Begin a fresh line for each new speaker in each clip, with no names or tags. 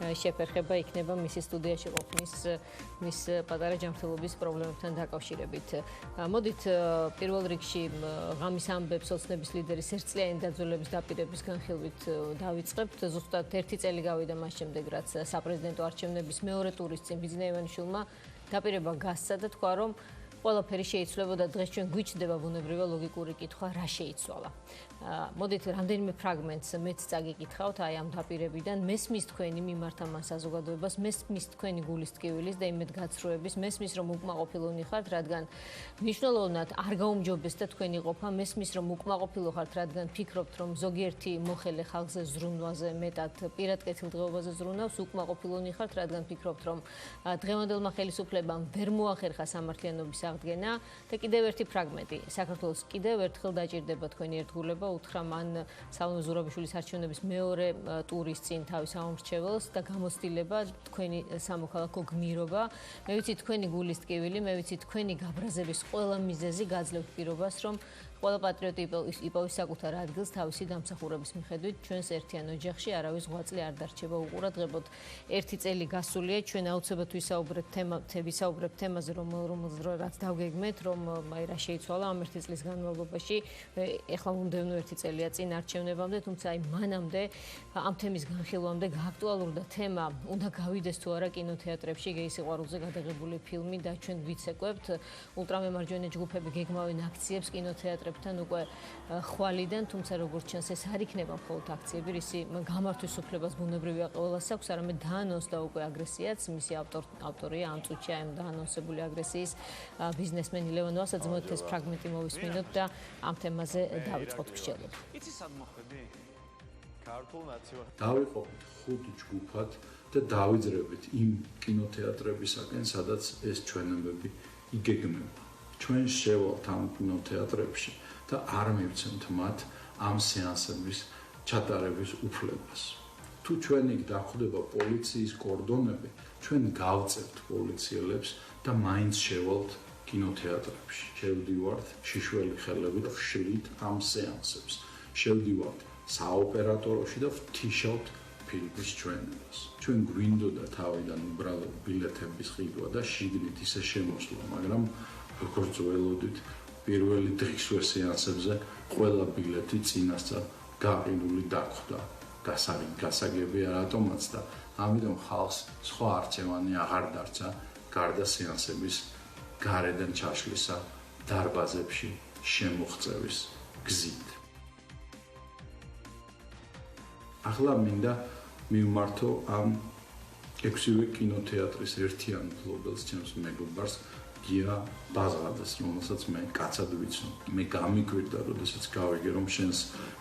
შეფერხება იქნება მისი სტუდიაში ყოფნის მის პატარა ჯანმრთელობის პრობლემებთან დაკავშირებით. მოდით პირველ რიგში ღამის ამბებს ოცნების ლიდერის ერთწლიანი დაძველების დაპირების განხილვით დავიწყებთ. ზუსტად 1 წელი გავიდა მას შემდეგ, რაც საპრეზიდენტო არჩევნების მეორე ტურის წინ ბიძინა ივანიშვილმა დაპირება გასცა და თქვა, რომ ყველაფერი შეიცვლებოდა. დღეს ჩვენ გვიჩნდება ბუნებრივია ლოგიკური კითხვა, რა შეიცვალა. მოდით რამდენიმე ფრაგმენტს მეც წაგიკითხავთ აი ამ დაპირებიდან. მესმის თქვენი მიმართ ამ საზოგადოებას, მესმის თქვენი გულის ტკივილის და იმედგაცრუების, მესმის რომ უკმაყოფილონი ხართ, რადგან მნიშვნელოვნად არ გაუმჯობესდა თქვენი ყოფა, მესმის რომ უკმაყოფილო ხართ, რადგან ფიქრობთ, რომ ზოგიერთი მოხელე ხალხზე ზრუნვაზე მეტად პირად კეთილდღეობაზე ზრუნავს, უკმაყოფილონი ხართ, რადგან ფიქრობთ, რომ დღევანდელმა ხელისუფლებამ ვერ მოახერხა სამართლიანობის აღდგენა და კიდევ ერთი ფრაგმენტი. საქართველოს კიდევ ერთხელ დაჭირდება თქვენი ერთგულება, უთხრა მან სალომე ზურაბიშვილის არჩევნების მეორე ტურის წინ თავის ამორჩეველს და გამოცდილება თქვენი სამოქალაქო გმირობა. მე ვიცი თქვენი გულის ტკივილი, მე ვიცი თქვენი გაბრაზების ყველა მიზეზი გაძლევთ პირობას, რომ ყველა პატრიოტი იპოვის საკუთარ ადგილს თავისი დამსახურების მიხედვით. ჩვენს ერთიან ოჯახში არავის ღვაწლი არ დარჩება უყურადღებოდ. 1 წელი გასულია, ჩვენ აუცილებლად ვისაუბრებთ თემაზე, რაც დავგეგმეთ, რომ აი რა შეიცვალა ამ 1 წლის განმავლობაში. ეხლა მომდევნო 1 წელია წინ არჩევნებამდე, თუმცა აი მანამდე ამ თემის განხილვამდე გააქტუალურდა თემა, უნდა გავიდეს თუ არა კინოთეატრებში გეის სიყვარულზე გადაღებული ფილმი და ჩვენ ვიცეკვებთ ულტრამემარჯვენე ჯგუფები გეგმავენ აქციებს კინოთეატრებთან უკვე ხვალიდან, თუმცა როგორც ჩანს ეს არ იქნება მხოლოდ აქციები, რისი გამართვის უფლებას ბუნებრივია ყველას აქვს, არამედ დაანონსდა უკვე აგრესიაც, მისი ავტორია ამ წუთში ამ დაანონსებული აგრესიის ბიზნესმენი ლევან ვასაძე. მოდით ეს ფრაგმენტი მოვისმინოთ და ამ თემაზე დავიწყოთ მსჯელობა.
იცი სად მოხვედი? ქართულ ნაციონალურ
დავიყოფით 5 ჯგუფად და დავიძრებით იმ კინოთეატრებისაკენ, სადაც ეს ჩვენებები იგეგმება. ჩვენ შევალთ ამ კინოთეატრებში და არ მივცემთ მათ ამ სეანსების ჩატარების უფლებას. თუ ჩვენ იქ დახვდება პოლიციის კორდონები, ჩვენ გავწევთ პოლიციელებს და მაინც შევალთ კინოთეატრებში. შევდივართ შიშველი ხელებით, ვშლით ამ სეანსებს. შევდივართ საოპერატოროში და ვთიშავთ ფილმის ჩვენებას. ჩვენ გვინდოდა თავიდან უბრალოდ ბილეთების ყიდვა და შიგნით ისე შემოსვლა, მაგრამ როგორც ველოდით, პირველი დღის სეანსებზე ყველა ბილეთი წინასწარ გაყიდული დაგვხვდა. გასაგებია რატომაც და ამიტომ ხალხს სხვა არჩევანი აღარ დარჩა გარდა სეანსების გარედან ჩაშლისა დარბაზებში შემოღწევის გზით. ახლა მინდა მივმართო ამ 6-ვე კინოთეატრის ერთიან მფლობელს, ჩემს მეგობარს გია ბაზღაძეს, რომელსაც მე კაცად ვიცნობ. მე გამიკვირდა, როდესაც გავიგე, რომ შენს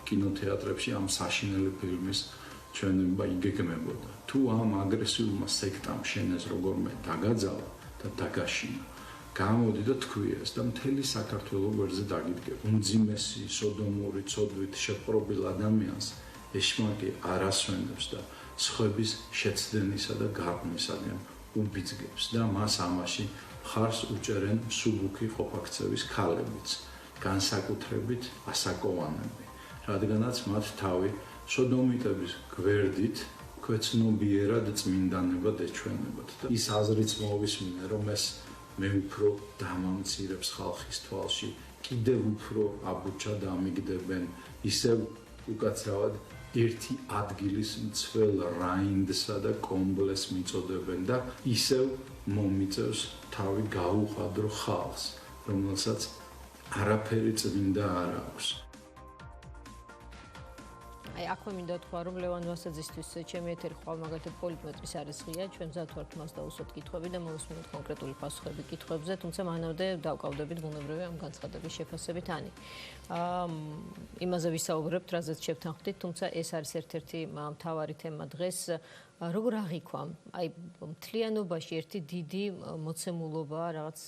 კინოთეატრებში ამ საშინელი ფილმის ჩვენება იგეგმებოდა. თუ ამ აგრესიულმა სექტამ შენეს როგორმე დაგაძალა და დაგაშინა, გამოდი და თქვიეს და მთელი საქართველოს გვერდზე დაგიდგებ. უმძიმესი სოდომური ცოდვით შეპყრობილ ადამიანს ეშმაკი არ ასვენებს და სხვების შეცდენისა და გარყვნისაგან უბიძგებს და მას ამაში მხარს უჭერენ მსუბუქი ყოფაქცევის ქალებიც, განსაკუთრებით ასაკოვანები, რადგანაც მათ თავი სოდომიტების გვერდით ქვეცნობიერად წმინდანებად ეჩვენებათ და ის აზრიც მოვისმინე, რომ ეს მე უფრო დამამცირებს ხალხის თვალში, კიდევ უფრო აბუჩად ამიგდებენ, ისევ უკაცრავად ერთი ადგილის მცველ რაინდსა და კომბლეს მიწოდებენ და ისევ მომიწევს თავი გაუყადრო ხალხს, რომელსაც არაფერი წმინდა არ აქვს.
აი აქვე მინდა თქვა, რომ ლევან ვასაძისთვის ჩემი ეთერი ხვალ მაგალითად პოლიტმეტრის არის ღია, ჩვენ მზად ვართ მას დაუსვათ კითხვები და მოვისმინოთ კონკრეტული პასუხები კითხვებზე, თუმცა მანამდე დავკავდებით ბუნებრივია ამ განცხადების შეფასებით ანი. იმაზე ვისაუბრებთ, რაზეც შევთანხმდით, თუმცა ეს არის ერთ-ერთი მთავარი თემა დღეს. როგორ აღიქვამ? აი მთლიანობაში ერთი დიდი მოცემულობა, რაღაც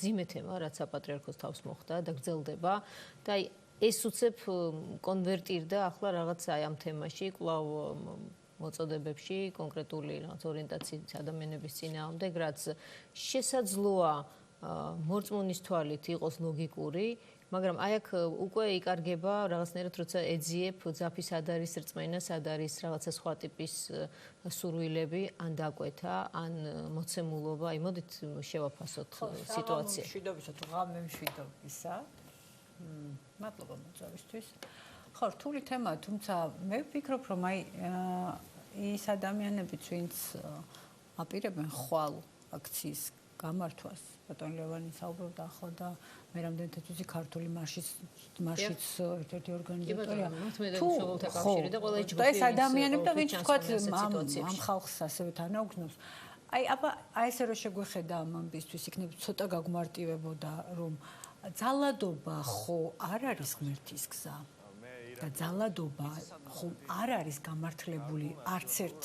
ძიმე თემა, რაც საპატრიარქოს თავს მოხდა და გრძელდება და აი ეს უცებ კონვერტირდა ახლა რაღაც აი ამ თემაში, კვლავ მოწოდებებში, კონკრეტული რაღაც ორიენტაციის ადამიანების წინააღმდეგ, რაც შესაძლოა მორწმუნის თვალით იყოს ლოგიკური, მაგრამ აი აქ უკვე იკარგება რაღაცნაირად როცა ეძიებ ძაფის სად არის რწმენა, სად არის რაღაცა სხვა ტიპის სურვილები, ან დაკვეთა, ან მოცემულობა. აი მოდით შევაფასოთ სიტუაცია.
მშვიდობისოთ, ღამე მშვიდობისა. მადლობა მოწვევისთვის. ხო, რთული თემაა, თუმცა მე ვფიქრობ, რომ აი ის ადამიანებიც, ვინც აპირებენ ხვალ აქციის გამართვას, ბატონ ლევანი საუბრობდა ახლა და მე რამდენადაც ვიცი ქართული მარშიც ერთ-ერთი ორგანიზატორია.
და
ეს ადამიანები და ვინც თქვა ამ ხალხს ასევე თანაუგზნობს. აი აბა ესე რომ შეგვეხედა ამ ამბისთვის იქნებ ცოტა გაგმარტივებოდა რომ ძალადობა ხო არ არის ღმერთის გზა. და ძალადობა ხომ არ არის გამართლებული არც ერთ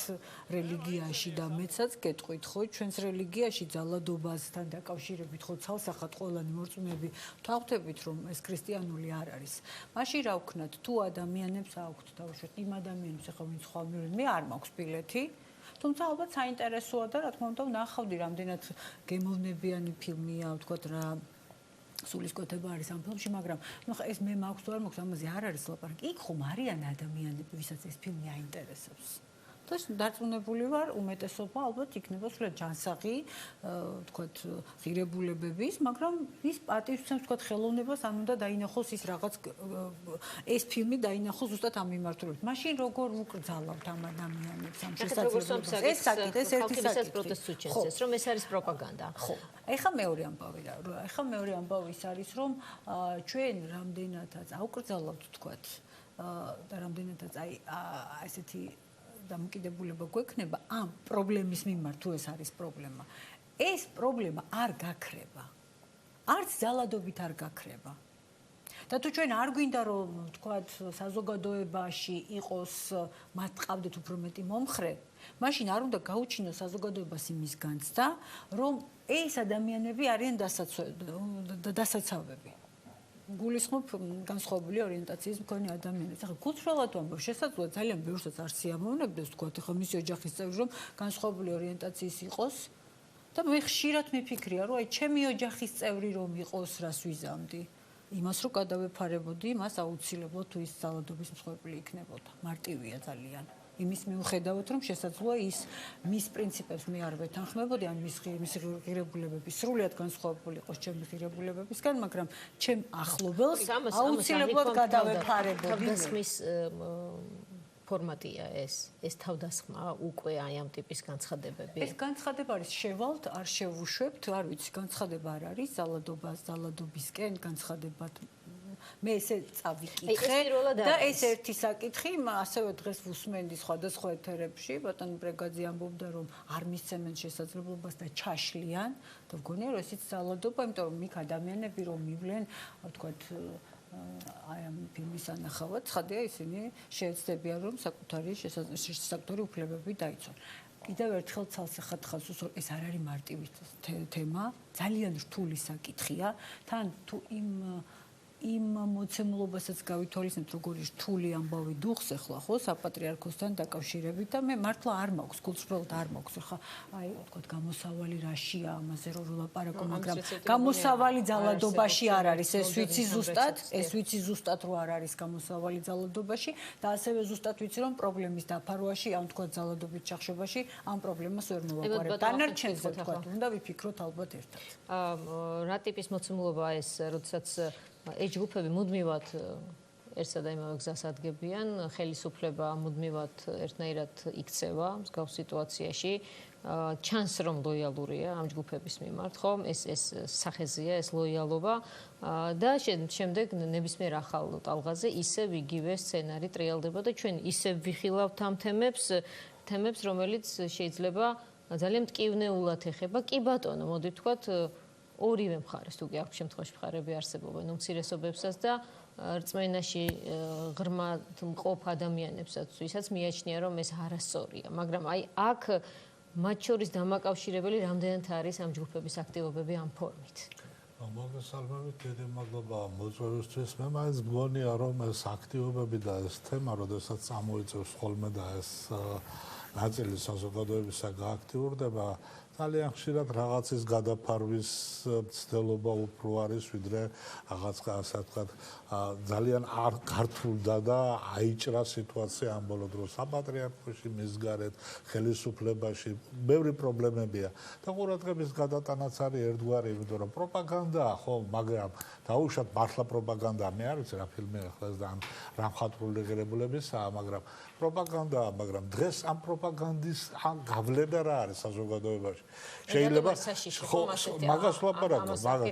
რელიგიაში და მეცაც გეტყვით ხო ჩვენს რელიგიაში ძალადობასთან დაკავშირებით ხო ცალსახად ყველანი მორწმუნეები ვთანხმდებით რომ ეს ქრისტიანული არ არის. მაშინ რა ვქნათ თუ ადამიანებს აქვთ თავშოთ იმ ადამიანებს ახლა ვინც ხვალ მივიდნენ მე არ მაქვს ბილეთი თუმცა ალბათ საინტერესოა და რა თქმა უნდა ვნახავდი რამდენად გემოვნებიანი ფილმია ვთქვათ რა სულისკვეთება არის ამ ფილმში, მაგრამ ნუ ეს მე მაქვს თუ არ მაქვს ამაზე არ არის ლაპარაკი. იქ ხომ არიან ადამიანები, ვისაც ეს ფილმი აინტერესებს. და დარწმუნებული ვარ, უმეტესობა ალბათ იქნება სულად ჯანსაღი, ვთქვათ, ღირებულებების, მაგრამ ის პატივცემს ვთქვათ ხელოვნებას, ან უნდა დაინახოს ის რაღაც ეს ფილმი დაინახოს ზუსტად ამ მიმართულებით. მაშინ როგორ ვუკრძალავთ ამ ადამიანებს ამ შესაძლებლობას? ეს საკითხი, ეს ერთი საკითხი.
პროტესტს უჩენს, რომ ეს არის პროპაგანდა.
ხო. ეხლა მეორე ამბავი რა. ეხლა მეორე ამბავი ის არის, რომ ჩვენ რამდენადაც აუკრძალავთ ვთქვათ და რამდენადაც აი ესეთი დამოკიდებულება გვექნება ამ პრობლემის მიმართ თუ ეს არის პრობლემა. ეს პრობლემა არ გაქრება. არც ძალადობით არ გაქრება. და თუ ჩვენ არ გვინდა რომ ვთქვათ საზოგადოებაში იყოს მათ ყავდეთ უფრო მეტი მომხრე, მაშინ არ უნდა გაუჩინოს საზოგადოებას იმის განცდა, რომ ეს ადამიანები არიან დასაცავები. გულისხმობ განსხვავებული ორიენტაციის მქონე ადამიანებს. ახლა გულწრფელად ვამბობ, შესაძლოა ძალიან ბევრსაც არ სიამოვნებდეს, თქვათ, ახლა მისი ოჯახის წევრი რომ განსხვავებული ორიენტაციის იყოს და მე ხშირად მიფიქრია, რომ აი ჩემი ოჯახის წევრი რომ იყოს, რას ვიზამდი? იმას რომ გადავეფარებოდი, მას აუცილებლად თუ ის ძალადობის მსხვერპლი იქნებოდა. მარტივია ძალიან. იმის მიუხედავად რომ შესაძლოა ის მის პრინციპებს მე არ ვეთანხმებოდი ან მისი ღირებულებები სრულიად განსხვავებული იყოს ჩემი ღირებულებებისგან, მაგრამ ჩემ ახლობელს აუცილებლად გადავეფარებოდი.
თავდასხმის ფორმატია ეს თავდასხმა უკვე აი ამ ტიპის განცხადებები.
ეს განცხადება არის შევალთ, არ შევუშვებთ, არ ვიცი, განცხადება არ არის ძალადობისკენ განცხადებად მე ესე წავიკითხე და ეს ერთი საკითხი ასევე დღეს ვუსმენდი სხვადასხვა ეთერებში ბატონ ბრეგაძე ამბობდა რომ არ მისცემენ შესაძლებლობას და ჩაშლიან და მგონია რომ ესეც ძალადობა იმიტომ რომ იქ ადამიანები რომ მივლენ ვთქვათ აი ამ ფილმის ანახავად ცხადია ისინი შეეცდებიან რომ საკუთარი საკუთარი უფლებები დაიცვან კიდევ ერთხელ ცალსახად ხაზს ეს არ არის მარტივი თემა ძალიან რთული საკითხია თან თუ იმ მოცემულობასაც გავითვალისწინებთ როგორი რთული ამბავი დუხს ახლა ხო საპატრიარქოსთან დაკავშირებით და მე მართლა არ მაქვს გულწრფელად არ მაქვს ახლა აი ვთქვათ გამოსავალი რაშია ამაზე რომ ვილაპარაკო მაგრამ გამოსავალი ძალადობაში არ არის ეს ვიცი ზუსტად რომ არ არის გამოსავალი ძალადობაში და ასევე ზუსტად ვიცი რომ პრობლემის დაფარვაში ან ვთქვათ ძალადობის ჩახშობაში ამ პრობლემას ვერ მოვაყარებ დანარჩენზე ვთქვათ უნდა ვიფიქროთ ალბათ ერთად
რა ტიპის მოცემულობაა ეს როდესაც ჯგუფები მუდმივად ერთსა და იმავე გზას ადგებიან, ხელისუფლება მუდმივად ერთნაირად იქცევა მსგავს სიტუაციაში, ჩანს რომ ლოიალურია ამ ჯგუფების მიმართ, ხო? ეს სახეზია, ეს ლოიალობა და შემდეგ ნებისმიერ ახალ ტალღაზე ისევ იგივე სცენარი ტრიალდება და ჩვენ ისევ ვიხილავთ ამ თემებს, რომელიც შეიძლება ძალიან მტკივნეულად ეხება. კი ბატონო, მოდი ვთქვათ ორივე მხარეს თუ კი აქვს შემთხვევაში მხარები არსებობენ უმცირესობებსაც და რწმენაში ღრმად მყოფ ადამიანებსაც, ვისაც მიაჩნია რომ ეს არასწორია, მაგრამ აი აქ მათ შორის დამაკავშირებელი რამდენად არის ამ ჯგუფების აქტივობები ამ ფორმით.
მოგესალმებით, დიდი მადლობა მოწვევისთვის. მე მაინც მგონია რომ ეს აქტივობები და ეს თემა, როდესაც წამოიწევს ხოლმე და ეს ნაწილი საზოგადოებისა გააქტიურდება, ძალიან ხშირად რაღაცის გადაფარვის ცდილობა უფრო არის, ვიდრე რაღაც ასე ვთქვათ, ძალიან არ გართულდა და აიჭრა სიტუაცია ამ ბოლო დროს საპატრიარქოში, მის გარეთ, ხელისუფლებაში, ბევრი პრობლემებია. და ყურადღების გადატანაც არის ერთგვარი, იმიტომ რომ პროპაგანდაა, ხო, მაგრამ დაუშვათ მართლა პროპაგანდა, მე არ ვიცი რა ფილმი ახლა და რა მხატვრული ღირებულებისაა, მაგრამ პროპაგანდაა, მაგრამ დღეს ამ პროპაგანდის გავლენა რა არის საზოგადოებაში? შეიძლება მაგას ვაპარაკო, მაგრამ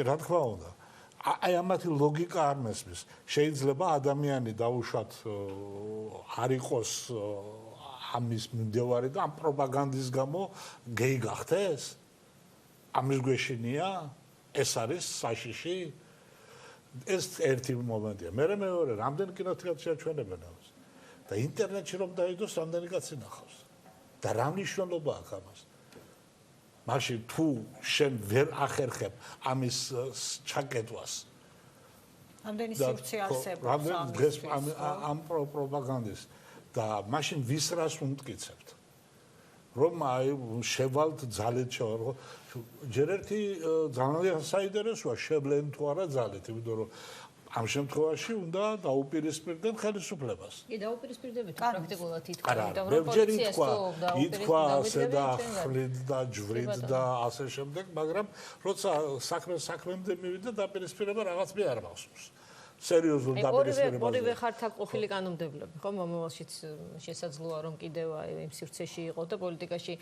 რა თქმა უნდა, აი ამათი ლოგიკა არ მესმის. შეიძლება ადამიანი დაუშვათ არ იყოს ამის მიმდევარი და ამ პროპაგანდის გამო გეი გახდეს? ამის გვეშინია? ეს არის საშიში? ეს ერთი მომენტია. მე მეორე, რამდენი კინოთეატრში აჩვენებენ ამას? და ინტერნეტში რომ დაიდოს, რამდენი კაცი ნახავს? და რა მნიშვნელობა აქვს ამას? მაშინ თუ შენ ვერ ახერხებ ამის ჩაკეტვას,
რამდენი სივრცე არსებობს
ამ პროპაგანდის და მაშინ ვის რას უმტკიცებთ? რომ აი შევალთ ძალით შევარღო. ჯერ ერთი ძალიან საინტერესოა შევლენ თუ არა ძალით, იმიტომ რომ ამ შემთხვევაში უნდა დაუპირისპირდნენ ხელისუფლებას.
კი, დაუპირისპირდებით პრაქტიკულად ითქვა,
იმიტომ რომ პოლიციას ითქვა ასე და ახლით და ჯვრით და ასე შემდეგ, მაგრამ როცა საქმემდე მივიდა დაპირისპირება რაღაც მე არ მახსოვს. სერიოზულ დაპირისპირებას.
ორივე ხართ აქ ყოფილი კანონმდებლები, ხო, მომავალშიც შესაძლოა რომ კიდევ იმ სივრცეში იყო და პოლიტიკაში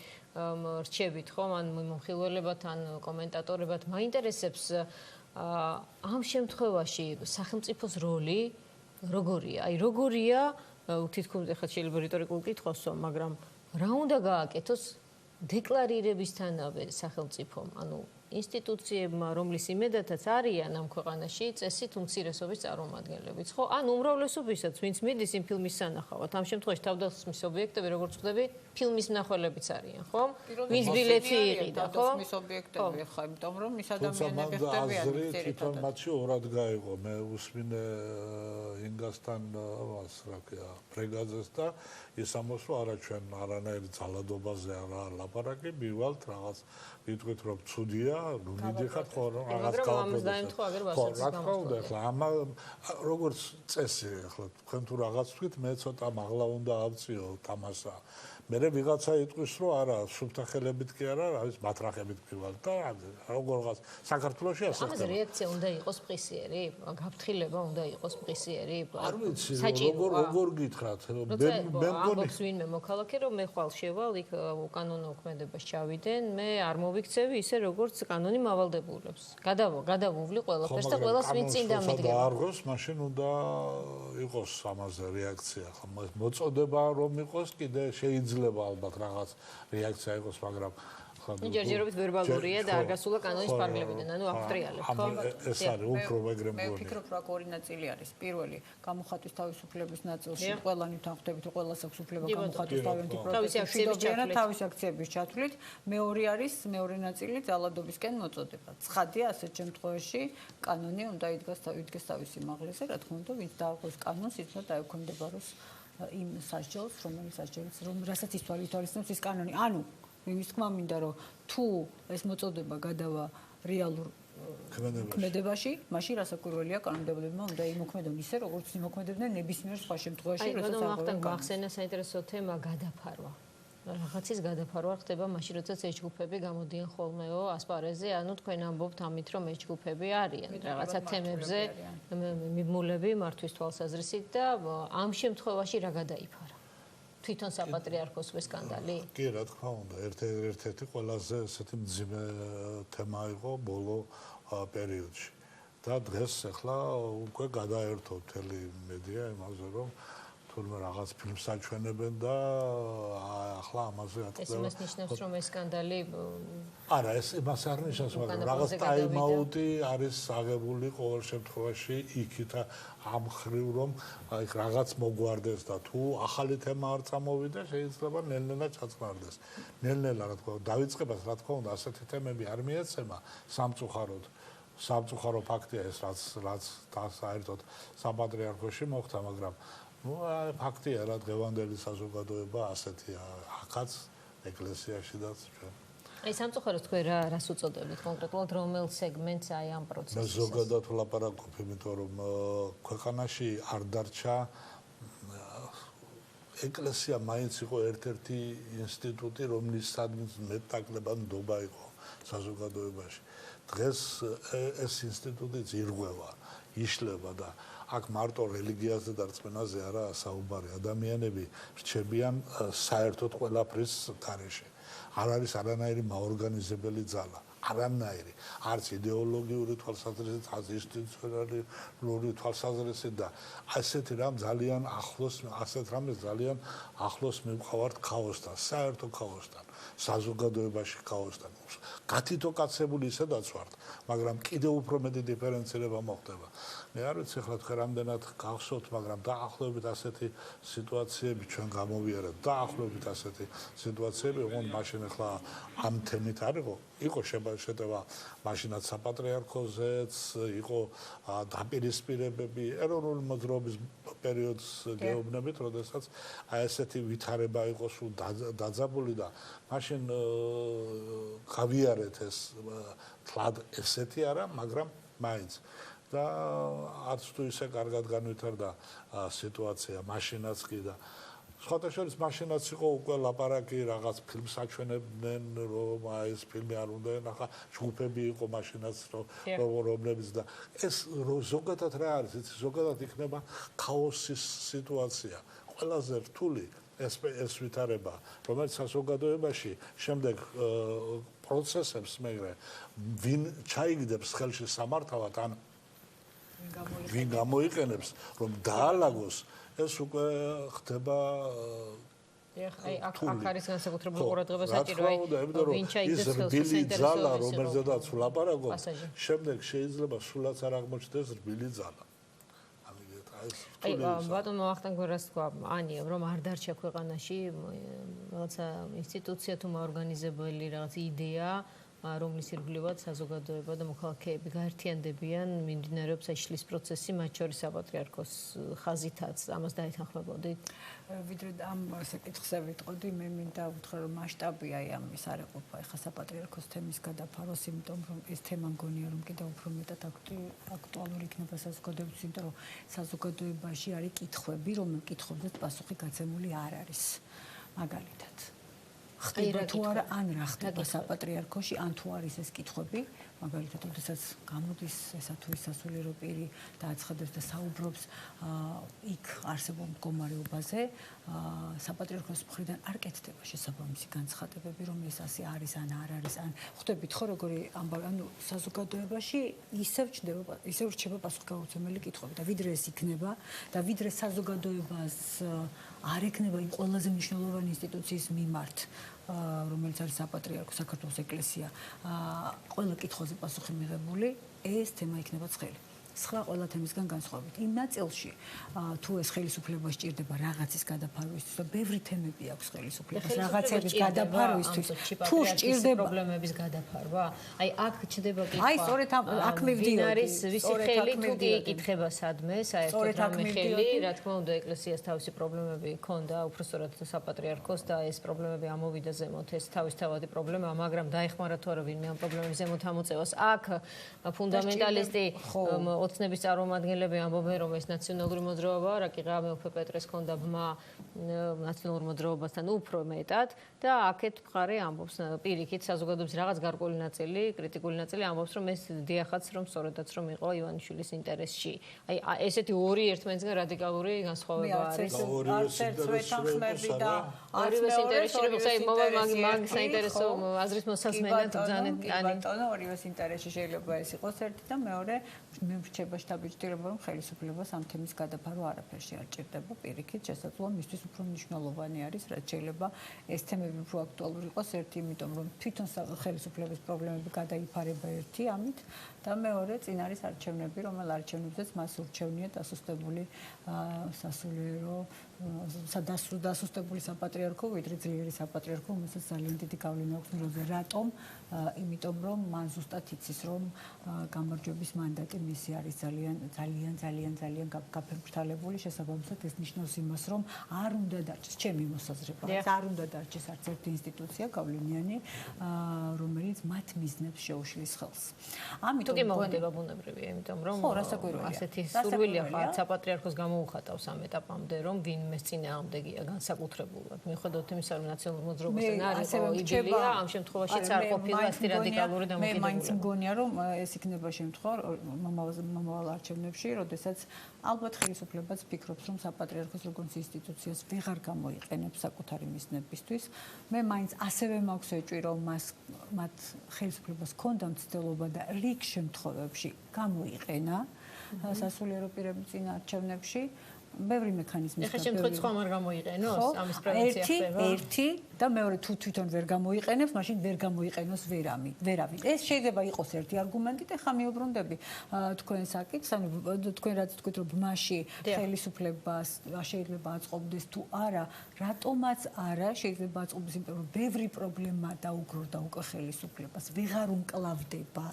რჩებით, ხო, ან მომხილველებად, ან კომენტატორებად მაინტერესებს ამ შემთხვევაში სახელმწიფოს როლი როგორია? აი როგორია, თითქოს ახლა შეიძლება რიტორიკულ კითხვასო, მაგრამ რა უნდა გააკეთოს დეკლარირებისთანავე სახელმწიფომ, ანუ ინსტიტუციებმა, რომლის იმედათაც არიან ამ ქვეყანაში წესით უმცირესობის წარმომადგენლებიც, ხო? ან უმრავლესობისაც, ვინც მიდის იმ ფილმის სანახავად, ამ შემთხვევაში თავდასხმის ობიექტები, როგორც ვხვდები, ფილმის მნახველებიც არიან, ხო? ვინც ბილეთი იყიდა, ხო?
თავდასხმის ობიექტები ხა, იმიტომ რომ ის ადამიანები ხდებიან
თვითონ მათში ორად გაიყო. მე უსმინე ინგასთან მას რა ქვია, ფრეგაძეს და ის ამოსვა არა ჩვენ არანაირ ძალადობაზე არა ლაპარაკი, მივალთ რაღაც ვიტყვით რომ ცუდია, ნუ მიდიხარ ხო რაღაც
გავაკეთოთ.
ხო, რა თქმა უნდა, ახლა ამა როგორც წესი, ახლა თქვენ თუ რაღაც თქვით, მე ცოტა მაღლა უნდა ავწიო თამასა. მე ვიღაცა იტყვის რომ არა, სულთა ხელებით კი არა, არის მატრახებით მივალ და როგორღაც საქართველოში ასე ხდება.
ამაზე რეაქცია უნდა იყოს მყისიერი? გაფრთხილება უნდა იყოს მყისიერი?
არ ვიცი, როგორ გითხრათ?
მე მგონი ვინმე მოქალაქე რომ მე ხვალ შევალ იქ უკანონო მოქმედებას ჩავიდენ, მე არ მოვიქცევი ისე როგორც კანონი მავალდებულებს. გადავუვლი ყველაფერს და ყველას ვინ წინ დამიდგება.
დაარღოს, მაშინ უნდა იყოს ამაზე რეაქცია. ხა მოწოდება რომ იყოს კიდე შეიძლება ალბათ რაღაც რეაქცია იყოს, მაგრამ
ჯერჯერობით ვერბალურია და არ გასულა კანონის ფარგლებიდან, ანუ აღტრიალებს, ხო?
ეს არის უფრო მეგრე მგონი.
მე ვფიქრობ, რა ორი ნაწილი არის. პირველი, გამოხატვის თავისუფლების ნაწილში ყველანი თანხდებით, რომ ყველას აქვს უფლება გამოხატვის თავიანთი პროცესი, თავისი აქციების ჩათვლით. მეორე არის, მეორე ნაწილი ძალადობისკენ მოწოდება. ცხადია, ასეთ შემთხვევაში კანონი უნდა იდგეს თავისი მაღლეზე, რა თქმა უნდა, ვინც დაარღვევს კანონს, ის უნდა დაექვემდებაროს იმ სასჯელს, რომელიც სასჯელს, რასაც ის თვალისწინებს ის კანონი. ანუ იმის თქმა მინდა რომ თუ ეს მოწოდება გადავა რეალურ ქმედებაში, მაშინ რასაკვირველია კანონმდებლებმა უნდა იმოქმედონ ისე, როგორც იმოქმედებდნენ ნებისმიერ სხვა შემთხვევაში,
როცა ვახტანგ ახსენა საინტერესო თემა გადაფარვა. რაღაცის გადაფარვა ხდება მაშინ, როდესაც ეს ჯგუფები გამოდიან ხოლმეო ასპარეზზე, ანუ თქვენ ამბობთ ამით, რომ ეს ჯგუფები არიან რაღაცა თემებზე მიმულები მართვის თვალსაზრისით და ამ შემთხვევაში რა გადაიფარა? თვითონ საპატრიარქოსვე სკანდალი?
კი, რა თქმა უნდა, ერთ-ერთი ყველაზე ესეთი მძიმე თემა იყო ბოლო პერიოდში. და დღეს ახლა უკვე გადაერთო მთელი მედია იმაზე, რომ თურმე რაღაც ფილმს აჩვენებენ და ახლა ამაზე ატყდება.
ეს იმას ნიშნავს, რომ ეს სკანდალი
არა, ეს იმას არ ნიშნავს, მაგრამ რაღაც ტაიმაუტი არის აღებული ყოველ შემთხვევაში იქით ამ ხრივ, რომ აი რაღაც მოგვარდეს და თუ ახალი თემა არ წამოვიდა, შეიძლება ნელ-ნელა ჩაწყნარდეს. ნელ-ნელა რა თქმა უნდა, დავიწყებას რა თქმა უნდა, ასეთი თემები არ მიეცემა სამწუხაროდ. სამწუხარო ფაქტია ეს, რაც საერთოდ საპატრიარქოში მოხდა, მაგრამ ნუ ფაქტია რა დღევანდელი საზოგადოება ასეთია. აქაც ეკლესიაშიდაც ჩვენ.
აი სამწუხაროდ თქვენ რას უწოდებთ კონკრეტულად რომელ სეგმენტს აი ამ პროცესში?
მე ზოგადად ვლაპარაკობ, იმიტომ რომ ქვეყანაში არ დარჩა ეკლესია მაინც იყო ერთ-ერთი ინსტიტუტი, რომლის სადმის მეტაკლება ნდობა იყო საზოგადოებაში. დღეს ეს ინსტიტუტიც ირღვევა, იშლება და აქ მარტო რელიგიაზე და რწმენაზე არაა საუბარი. ადამიანები რჩებიან საერთოდ ყველაფრის გარეშე. არ არის არანაირი მაორგანიზებელი ძალა. არანაირი, არც იდეოლოგიური თვალსაზრისით, არც ინსტიტუციონალური თვალსაზრისით და ასეთ რამე ძალიან ახლოს მივყავართ ქაოსთან, საერთო ქაოსთან, საზოგადოებაში ქაოსთან. გათითოკაცებული ისედაც ვართ, მაგრამ კიდევ უფრო მეტი დიფერენცირება მოხდება. მე არ ვიცი ახლა თქვენ რამდენად გახსოვთ, მაგრამ დაახლოებით ასეთი სიტუაციები ჩვენ გამოვიარეთ, დაახლოებით ასეთი სიტუაციები, ოღონდ მაშინ ახლა ამ თემით არ იყო შეტევა მაშინაც საპატრიარქოზეც, იყო დაპირისპირებები ეროვნული მოძრაობის პერიოდს გეუბნებით, როდესაც აი ესეთი ვითარება იყო სულ დაძაბული და მაშინ გავიარეთ ეს თლად ესეთი არა, მაგრამ მაინც და არც თუ ისე კარგად განვითარდა სიტუაცია მაშინაც კი და სხვათა შორის მაშინაც იყო უკვე ლაპარაკი რაღაც ფილმს აჩვენებდნენ რომ ეს ფილმი არ უნდა ენახა ჯგუფები იყო მაშინაც რომლებიც და ეს ზოგადად რა არის იცი ზოგადად იქნება ქაოსის სიტუაცია ყველაზე რთული ეს ვითარება რომელიც საზოგადოებაში შემდეგ პროცესებს მეგრე ვინ ჩაიგდებს ხელში სამართავად ან ვინ გამოიყენებს რომ დაალაგოს ეს უკვე ხდება
აი აქ არის განსაკუთრებული ყურადღება საჭირო
ვინ ჩაიგდებს ხელში ძალა რომელზედაც ვლაპარაკობ შემდეგ შეიძლება სულაც არ აღმოჩნდეს რბილი ძალა
აი ბატონო ვახტანგ რას თქვა ანია რომ არ დარჩა ქვეყანაში რაღაცა ინსტიტუცია თუ მაორგანიზებელი რაღაც იდეა რომლის ირგვლივაც საზოგადოება და მოქალაქეები გაერთიანდებიან მიმდინარეობს ეშლის პროცესი მათ შორის საპატრიარქოს ხაზითაც ამას დაეთანხმებოდით
ვიდრე ამ საკითხზე ვიტყოდი მე მინდა უთხრა რომ მასშტაბი აი ამის არ ეყოფა ეხა საპატრიარქოს თემის გადაფაროს იმიტომ რომ ეს თემა მგონია რომ კიდევ უფრო მეტად აქტუალური იქნება საზოგადოებისთვის იმიტომ რომ საზოგადოებაში არის კითხვები რომელ კითხვებზეც პასუხი გაცემული არ არის მაგალითად ხდება თუ არა ან რა ხდება საპატრიარქოში ან თუ არის ეს კითხვები მაგალითად ოდესაც გამოდის ესა თუ ის სასულიერო პირი და აცხადებს და საუბრობს იქ არსებულ მდგომარეობაზე საპატრიარქოს მხრიდან არ კეთდება შესაბამისი განცხადებები რომ ეს ასე არის ან არ არის ან ხვდებით ხო როგორი ამბავი ანუ საზოგადოებაში ისევ რჩება პასუხგაუცემელი კითხვები და ვიდრე ეს იქნება და ვიდრე საზოგადოებას არ ექნება იმ ყველაზე მნიშვნელოვანი ინსტიტუციის მიმართ რომელიც არის საპატრიარქო საქართველოს ეკლესია ყველა კითხვაზე პასუხი მიღებული ეს თემა იქნება ცხელი სხვა ყველა თემისგან განსხვავებით იმ ნაწილში თუ ეს ხელისუფლება სჭირდება რაღაცის გადაფარვისთვის და ბევრი თემები აქვს ხელისუფლებას რაღაცების გადაფარვისთვის თუ სჭირდება
პრობლემების გადაფარვა აი აქ ჩდება კითხვა
აი სწორედ აქ მივდიოდი
არის ვისი ხელი თუ კი იკითხება სადმე საერთოდ რამე ხელი რა თქმა უნდა ეკლესიას თავისი პრობლემები ჰქონდა უბრალოდ საპატრიარქოს და ეს პრობლემები ამოვიდა ზემოთ ეს თავისთავადი პრობლემაა მაგრამ დაეხმარა თუ არა ვინმე ამ პრობლემების ზემოთ ამოწევას აქ ფუნდამენტალისტი ოცნების წარმომადგენლები ამბობენ რომ ეს ნაციონალური მოძრაობაა რა კი მეუფე პეტრეს ჰქონდა ბმა ნაციონალურ მოძრაობასთან უფრო მეტად და აქეთ მხარე ამბობს პირიქით საზოგადოების რაღაც გარკვეული ნაწილი კრიტიკული ნაწილი ამბობს რომ ეს დიახაც რომ სწორედაც რომ იყო ივანიშვილის ინტერესში აი ესეთი ორი ერთმანეთისგან რადიკალური განსხვავება არის ორივე ინტერესში რომ აი მაგ საინტერესო აზრის მოსაზმენად ბრძანენ
ბატონო ორივე ინტერესში შეიძლება ეს იყოს ერთი და მეორე მე რჩება შტაბიჭდება რომ ხელისუფლებას ამ თემის გადაფარო არაფერში არ ჭირდება პირიქით შესაძლოა მისთვის უფრო მნიშვნელოვანი არის რაც შეიძლება ეს თემები უფრო აქტუალური იყოს ერთი იმიტომ რომ თვითონ ხელისუფლების პრობლემები გადაიფარება ერთი ამით და მეორე წინ არის არჩევნები რომელ არჩევნებზეც მას ურჩევნია დასუსტებული სასულიერო დასუსტებული საპატრიარქო, ვიდრე ძლიერი საპატრიარქო, რომელსაც ძალიან დიდი გავლენა აქვს მიროზე. რატომ? იმიტომ რომ მან ზუსტად იცის, რომ გამარჯვების მანდატი მისი არის ძალიან გაფერმშთალებული, შესაბამისად ეს ნიშნავს იმას, რომ არ უნდა დარჩეს ჩემი მოსაზრება, არ უნდა დარჩეს არც ერთი ინსტიტუცია გავლენიანი, რომელიც მათ მიზნებს შეუშლის ხელს.
ამიტომ კი მოხდება ბუნებრივია, იმიტომ რომ ასეთი სურვილი ახლა საპატრიარქოს გამოუხატავს ამ ეტაპამდე, რომ ვინმეს წინააღმდეგია განსაკუთრებულად. მიუხედავად იმისა, რომ ნაციონალურ მოძრაობასთან არ იყო იდეა, ამ შემთხვევაშიც არ ყოფილა ასეთი რადიკალური დამოკიდებულება.
მე მაინც მგონია, რომ ეს იქნება შემთხვევა მომავალ არჩევნებში, როდესაც ალბათ ხელისუფლებაც ფიქრობს, რომ საპატრიარქოს როგორც ინსტიტუციას ვეღარ გამოიყენებს საკუთარი მიზნებისთვის. მე მაინც ასევე მაქვს ეჭვი, რომ მათ ხელისუფლებას ჰქონდა მცდელობა და რიგ შემთხვევებში გამოიყენა სასულიერო პირების წინაარჩევნებში. ბევრი მექანიზმის
ეხლა შემთხვევით სხვა არ გამოიყენოს ამის პრევენცია ხდება.
ერთი და მეორე თუ თვითონ ვერ გამოიყენებს, მაშინ ვერ გამოიყენოს ვერავინ. ეს შეიძლება იყოს ერთი არგუმენტი და ხა მიუბრუნდები თქვენ საკითხს, ანუ თქვენ რაც თქვით, რომ ბმაში ხელისუფლებას შეიძლება აწყობდეს თუ არა, რატომაც არა შეიძლება აწყობდეს, იმიტომ რომ ბევრი პრობლემა დაუგროვდა უკვე ხელისუფლებას, ვეღარ უმკლავდება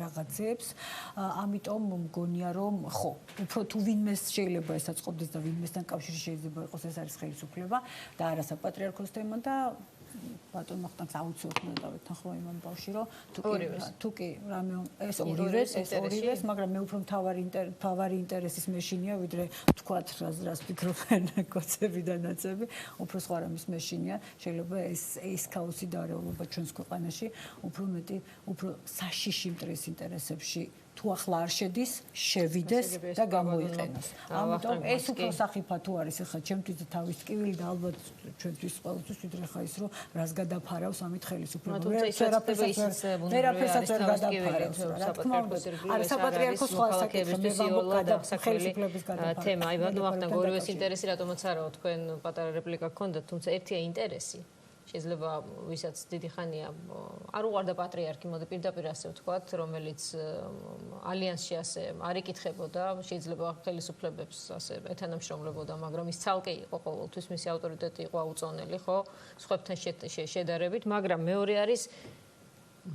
რაღაცებს, ამიტომ მგონია რომ ხო, უფრო თუ ვინმეს შეიძლება ეს აწყობდეს და ვინმესთან კავშირში შეიძლება იყოს ეს არის ხელისუფლება და არა საპატრიარქოს თემა და ბატონ ვახტანგს აუცილებლად დავეთანხმო იმ ამბავში რომ თუ კი რამე ეს ორივეს მაგრამ მე უფრო მთავარი ინტერესის მეშინია ვიდრე თქვათ რას ფიქრობენ კოცები და ნაცები უფრო სხვა რამის მეშინია შეიძლება ეს ქაოსი და არეულობა ჩვენს ქვეყანაში უფრო მეტი უფრო საშიში მტრის ინტერესებში თუ ახლა არ შედის, შევიდეს და გამოიყენოს. ამიტომ ეს უფრო სახიფა თუ არის ახლა ჩემთვის თავის ტკივილი და ალბათ ჩვენთვის ყოველთვის ვიდრე ხა ის რომ რას გადაფარავს ამით ხელისუფლება. ვერაფერსაც ვერ გადაფარავს. რა თქმა უნდა, არის საპატრიარქოს სხვა საკითხები ხელისუფლების გადაფარება.
თემა, აი ბატონ ვახტანგ ორივეს ინტერესი რატომაც არაო თქვენ პატარა რეპლიკა გქონდათ, თუმცა ერთია ინტერესი. შეიძლება ვისაც დიდი ხანია არ უყვარდა პატრიარქი, მოდი პირდაპირ ასე ვთქვათ, რომელიც ალიანსში ასე არ იკითხებოდა, შეიძლება ხელისუფლებებს ასე ეთანამშრომლებოდა, მაგრამ ის ცალკე იყო ყოველთვის, მისი ავტორიტეტი იყო აუწონელი, ხო, სხვებთან შედარებით, მაგრამ მეორე არის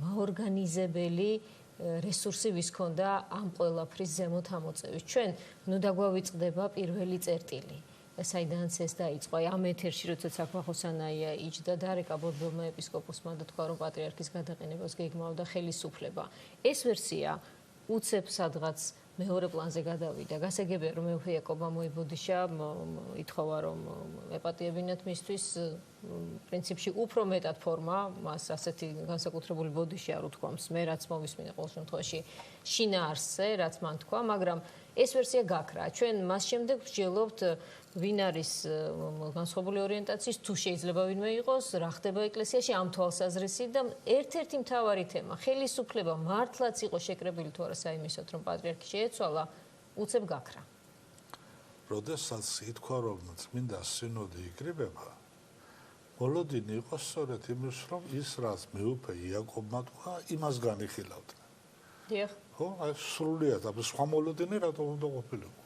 მაორგანიზებელი რესურსი ვის ქონდა ამ ყველაფრის ზემოთ ამოწევის. ჩვენ ნუ დაგვავიწყდება პირველი წერტილი. საიდანაც ეს დაიწყო. აი ამ ეთერში როდესაც აქვახოსანაია იჯდა და რეკა ბორბელმა ეპისკოპოსმა და თქვა რომ პატრიარქის გადაყენებას გეგმავდა ხელისუფლება. ეს ვერსია უცებ სადღაც მეორე პლანზე გადავიდა. გასაგებია რომ მეუფე იაკობა მოიბოდიშა, ითხოვა რომ ეპატიებინათ მისთვის პრინციპში უფრო მეტად ფორმა, მას ასეთი განსაკუთრებული ბოდიში არ უთქვამს. მე რაც მოვისმინე ყოველ შემთხვევაში შინაარსზე, რაც მან თქვა, მაგრამ ეს ვერსია გაქრა. ჩვენ მას შემდეგ ვსჯელობთ ვინ არის განსხვავებული ორიენტაციის, თუ შეიძლება ვინმე იყოს, რა ხდება ეკლესიაში ამ თვალსაზრისით და ერთ-ერთი მთავარი თემა, ხელისუფლება მართლაც იყო შეკრებილი თუ არა საიმისოთ, რომ პატრიარქი შეეცვალა, უცებ გაქრა.
როდესაც ითქვა, რომ წმინდა სინოდი იკრიბება, მოლოდინი იყო სწორედ იმის, რომ ის რაც მეუფე იაკობმა თქვა, იმას განიხილავდნენ.
დიახ.
ხო, აი სრულიად, აბა სხვა მოლოდინი რატომ უნდა ყოფილიყო?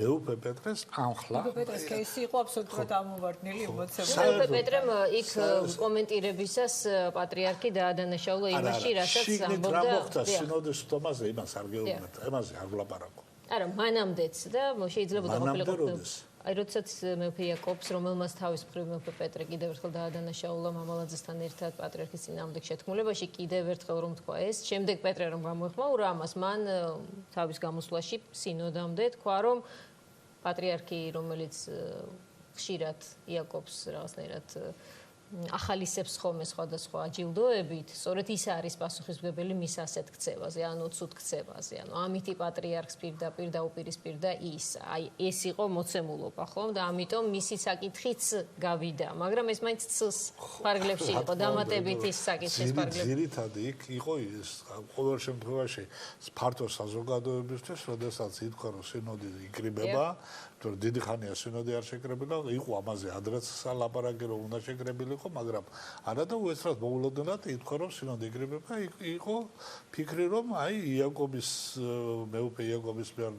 მეუფე პეტრეს ამხლა.
მეუფე პეტრეს кейსი იყო აბსოლუტურად ამოვარდნილი ემოციები.
მეუფე პეტრემ იქ კომენტირებისას პატრიარქი დაადანაშაულა იმაში, რასაც ამბობდა.
რა მოხდა სინოდის თომაზე, იმას არ გეუბნებთ, ამაზე არ ვლაპარაკო.
არა, მანამდეც და შეიძლება ყოფილიყო. აი როდესაც მეუფე იაკობს, რომელმაც თავის მხრივ მეუფე პეტრე კიდევ ერთხელ დაადანაშაულა მამალაძესთან ერთად პატრიარქის წინააღმდეგ შეთქმულებაში, კიდევ ერთხელ რომ თქვა ეს, შემდეგ პეტრე რომ გამოეხმაურა ამას, მან თავის გამოსვლაში სინოდამდე თქვა, რომ პატრიარქი, რომელიც ხშირად იაკობს რაღაცნაირად ახალისებს ხოლმე სხვადასხვა ჯილდოებით, სწორედ ის არის პასუხისმგებელი მის ასეთ ქცევაზე, ანუ ცუდ ქცევაზე, ანუ ამითი პატრიარქს პირდაპირ დაუპირისპირდა ის. აი ეს იყო მოცემულობა, ხომ? და ამიტომ მისი საკითხიც გავიდა, მაგრამ ეს მაინც ცის ფარგლებში იყო, დამატებით ის საკითხის ფარგლებში.
ძირითადად იქ იყო ის ყოველ შემთხვევაში ფართო საზოგადოებისთვის, როდესაც ითქვა, რომ სინოდი იკრიბება, თორე დიდი ხანია სინოდი არ შეკრებილა, იყო ამაზე ადრეც ლაპარაკი რომ უნდა შეკრებილიყო, მაგრამ არა და უეცრად მოულოდნელად ითქვა რომ სინოდი იკრიბება, იყო ფიქრი რომ აი იაკობის მეუფე იაკობის მიერ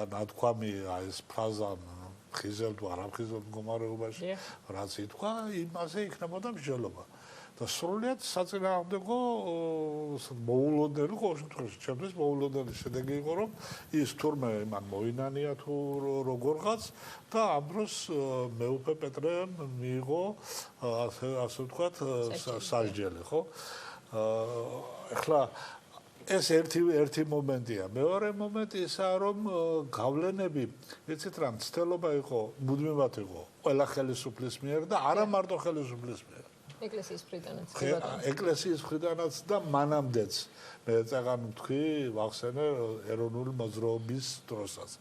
ნათქვამი ეს ფრაზა ხიზელ თუ არამხიზელ მდგომარეობაში, რაც ითქვა, იმაზე იქნებოდა მსჯელობა. და სრულიად საწინააღმდეგო მოულოდნელი ყოველ შემთხვევაში ჩემთვის მოულოდნელი შედეგი იყო რომ ის თურმე მან მოინანია თუ როგორღაც და ამ დროს მეუფე პეტრემ მიიღო ასე ვთქვათ სასჯელი ხო ახლა ეს ერთი მომენტია მეორე მომენტი ისაა რომ გავლენები ვიცით რა მცდელობა იყო მუდმივად იყო ყველა ხელისუფლის მიერ და არა მარტო ხელისუფლის მიერ
ეკლესიის მხრიდანაც
ეკლესიის მხრიდანაც და მანამდეც მე წაღან ვთქვი ვახსენე ეროვნული მოძრაობის დროსაც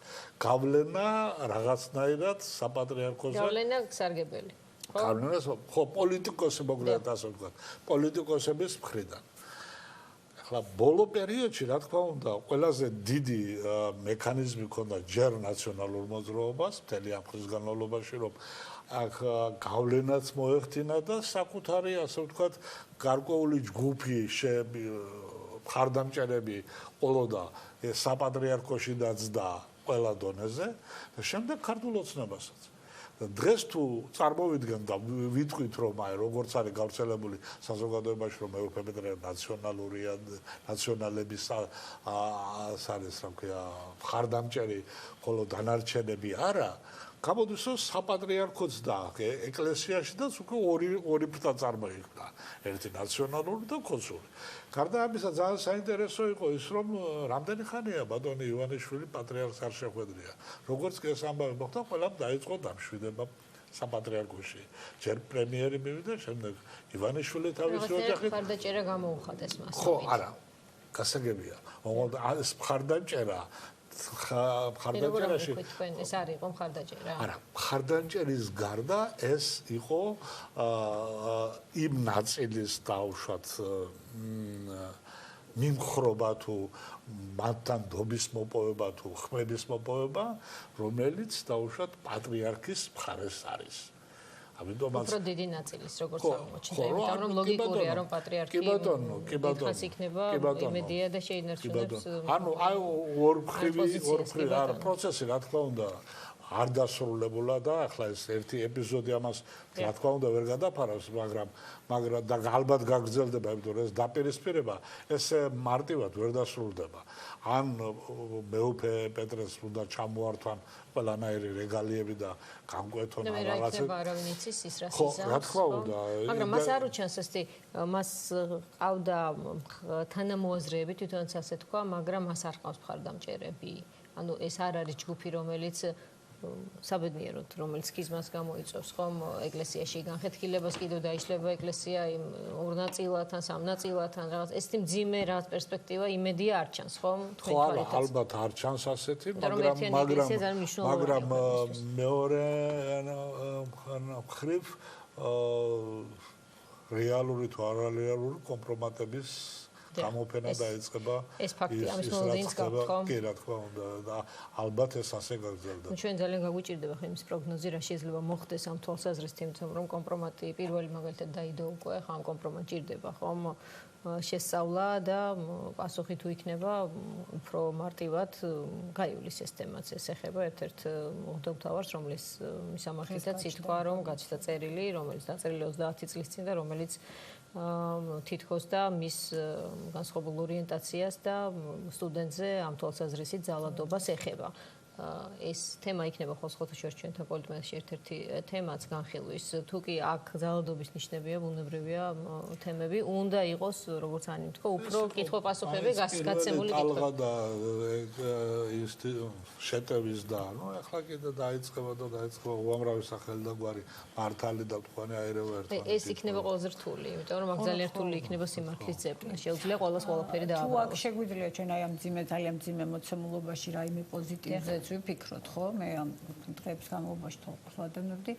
გავლენა რაღაცნაირად საპატრიარქოზე
გავლენა სარგებელი
გავლენა ხო პოლიტიკოსი მოგვიყვება ასე ვთქვათ პოლიტიკოსების მხრიდან ახლა ბოლო პერიოდში რა თქმა უნდა ყველაზე დიდი მექანიზმი ჰქონდა ჯერ ნაციონალურ მოძრაობას მთელი ამ ხნის განმავლობაში რომ აქ გავლენაც მოეხდინა და საკუთარი ასე ვთქვათ გარკვეული ჯგუფი მხარდამჭერები ყოლოდა საპატრიარქოშიდაც და ყველა დონეზე და შემდეგ ქართულ ოცნებასაც დღეს თუ წარმოვიდგენ და ვიტყვით რომ აი როგორც არის გავრცელებული საზოგადოებაში რომ მეუფე პეტრე ნაციონალურია ნაციონალების არის რა ქვია მხარდამჭერი ხოლო დანარჩენები არა გამოდის რომ საპატრიარქოც და ეკლესიაშიდაც უკვე ორი ფრთა წარმოიქმნა ერთი ნაციონალური და კონსული გარდა ამისა ძალიან საინტერესო იყო ის რომ რამდენი ხანია ბატონი ივანიშვილი პატრიარქს არ შეხვედრია როგორც კი ეს ამბავი მოხდა ყველამ დაიწყო დამშვიდება საპატრიარქოში ჯერ პრემიერი მივიდა შემდეგ ივანიშვილი თავისი ოჯახით
მხარდაჭერა გამოუხადეს მას
ხო არა გასაგებია ეს მხარდაჭერა მხარდაჭერაში
ეს არ იყო მხარდაჭერა
არა მხარდაჭერის გარდა ეს იყო იმ ნაწილის დაუშვათ მიმხრობა თუ მათთან დობის მოპოვება თუ ხმების მოპოვება რომელიც დაუშვათ პატრიარქის მხარეს არის ამიტომაც
უფრო დიდი ნაწილის როგორც აღმოჩნდა იმიტომ რომ ლოგიკურია რომ პატრიარქი კი ბატონო იქნება იმედია და შეინარჩუნებს
ანუ აი ორ არა პროცესი რა თქმა უნდა არ დასრულებულა და ახლა ეს ერთი ეპიზოდი ამას რა თქმა უნდა ვერ გადაფარავს მაგრამ და ალბათ გაგრძელდება იმიტომ რომ ეს დაპირისპირება ეს მარტივად ვერ დასრულდება ან მეუფე პეტრეს უნდა ჩამოართვან ყველანაირი რეგალიები და განკვეთონ
რაღაცა და არავინ იცის ის რას
იზამს ხო რა თქმა უნდა
მაგრამ მას არ უჩანს ესეთი მას ყავდა თანამოაზრეები თვითონაც ასე თქვა მაგრამ მას არ ყავს მხარდამჭერები ანუ ეს არ არის ჯგუფი რომელიც საბედნიეროდ რომელიც სქიზმას გამოიწვევს ხომ ეკლესიაში განხეთქილებას კიდევ დაიშლება ეკლესია იმ ორ ნაწილად ან სამ ნაწილად ან რაღაც ესეთი მძიმე რაღაც პერსპექტივა იმედია არ ჩანს ხომ
თქვენ თვალით ალბათ არ ჩანს ასეთი მაგრამ მეორე მხრივ რეალური თუ არარეალური კომპრომატების გამოფენა დაიწყება
ეს ფაქტი ამის მოლოდინს გაქვთ ხო?
კი რა თქმა უნდა და ალბათ ეს ასე გაგრძელდება.
ჩვენ ძალიან გაგვიჭირდება ხა იმის პროგნოზი რა შეიძლება მოხდეს ამ თვალსაზრისით იმიტომ რომ კომპრომატი პირველი მაგალითად დაიდო უკვე ხა ამ კომპრომატ ჭირდება ხომ შესწავლა და პასუხი თუ იქნება უფრო მარტივად გაივლის ეს თემაც ეს ეხება ერთ-ერთ მღვდელმთავარს რომლის მისამართითაც ითქვა რომ გაჩნდა წერილი რომელიც დაწერილი 30 წლის წინ და რომელიც თითქოს და მის განსხვავებულ ორიენტაციას და სტუდენტზე ამ თვალსაზრისით ძალადობას ეხება. ეს თემა იქნება ხოლმე ჩვენთან პოლიტიკაში ერთ-ერთი თემაც განხილვის. თუ კი აქ ძალადობის ნიშნებია, ბუნებრივია თემები, უნდა იყოს, როგორც ანიმ თქვა, უფრო კითხვა-პასუხები გასცემული კითხვა.
ალღა და ის შეტევის და, ნუ ახლა კიდე დაიწყება უამრავი სახელი და გვარი მართალი და თქვენი აერევა ერთმანეთს.
ეს იქნება ყველაზე რთული, იმიტომ რომ აქ ძალიან რთული იქნება სიმართლის ძებნა. შეუძლია ყველაფერი დააბაროს.
თუ აქ შეგვიძლია ჩვენ აი ამ ძალიან მძიმე მოცემულობაში რაიმე პოზიტივზე ვიფიქროთ ხო მე ამ დღეების განმავლობაში თვალდემნებდი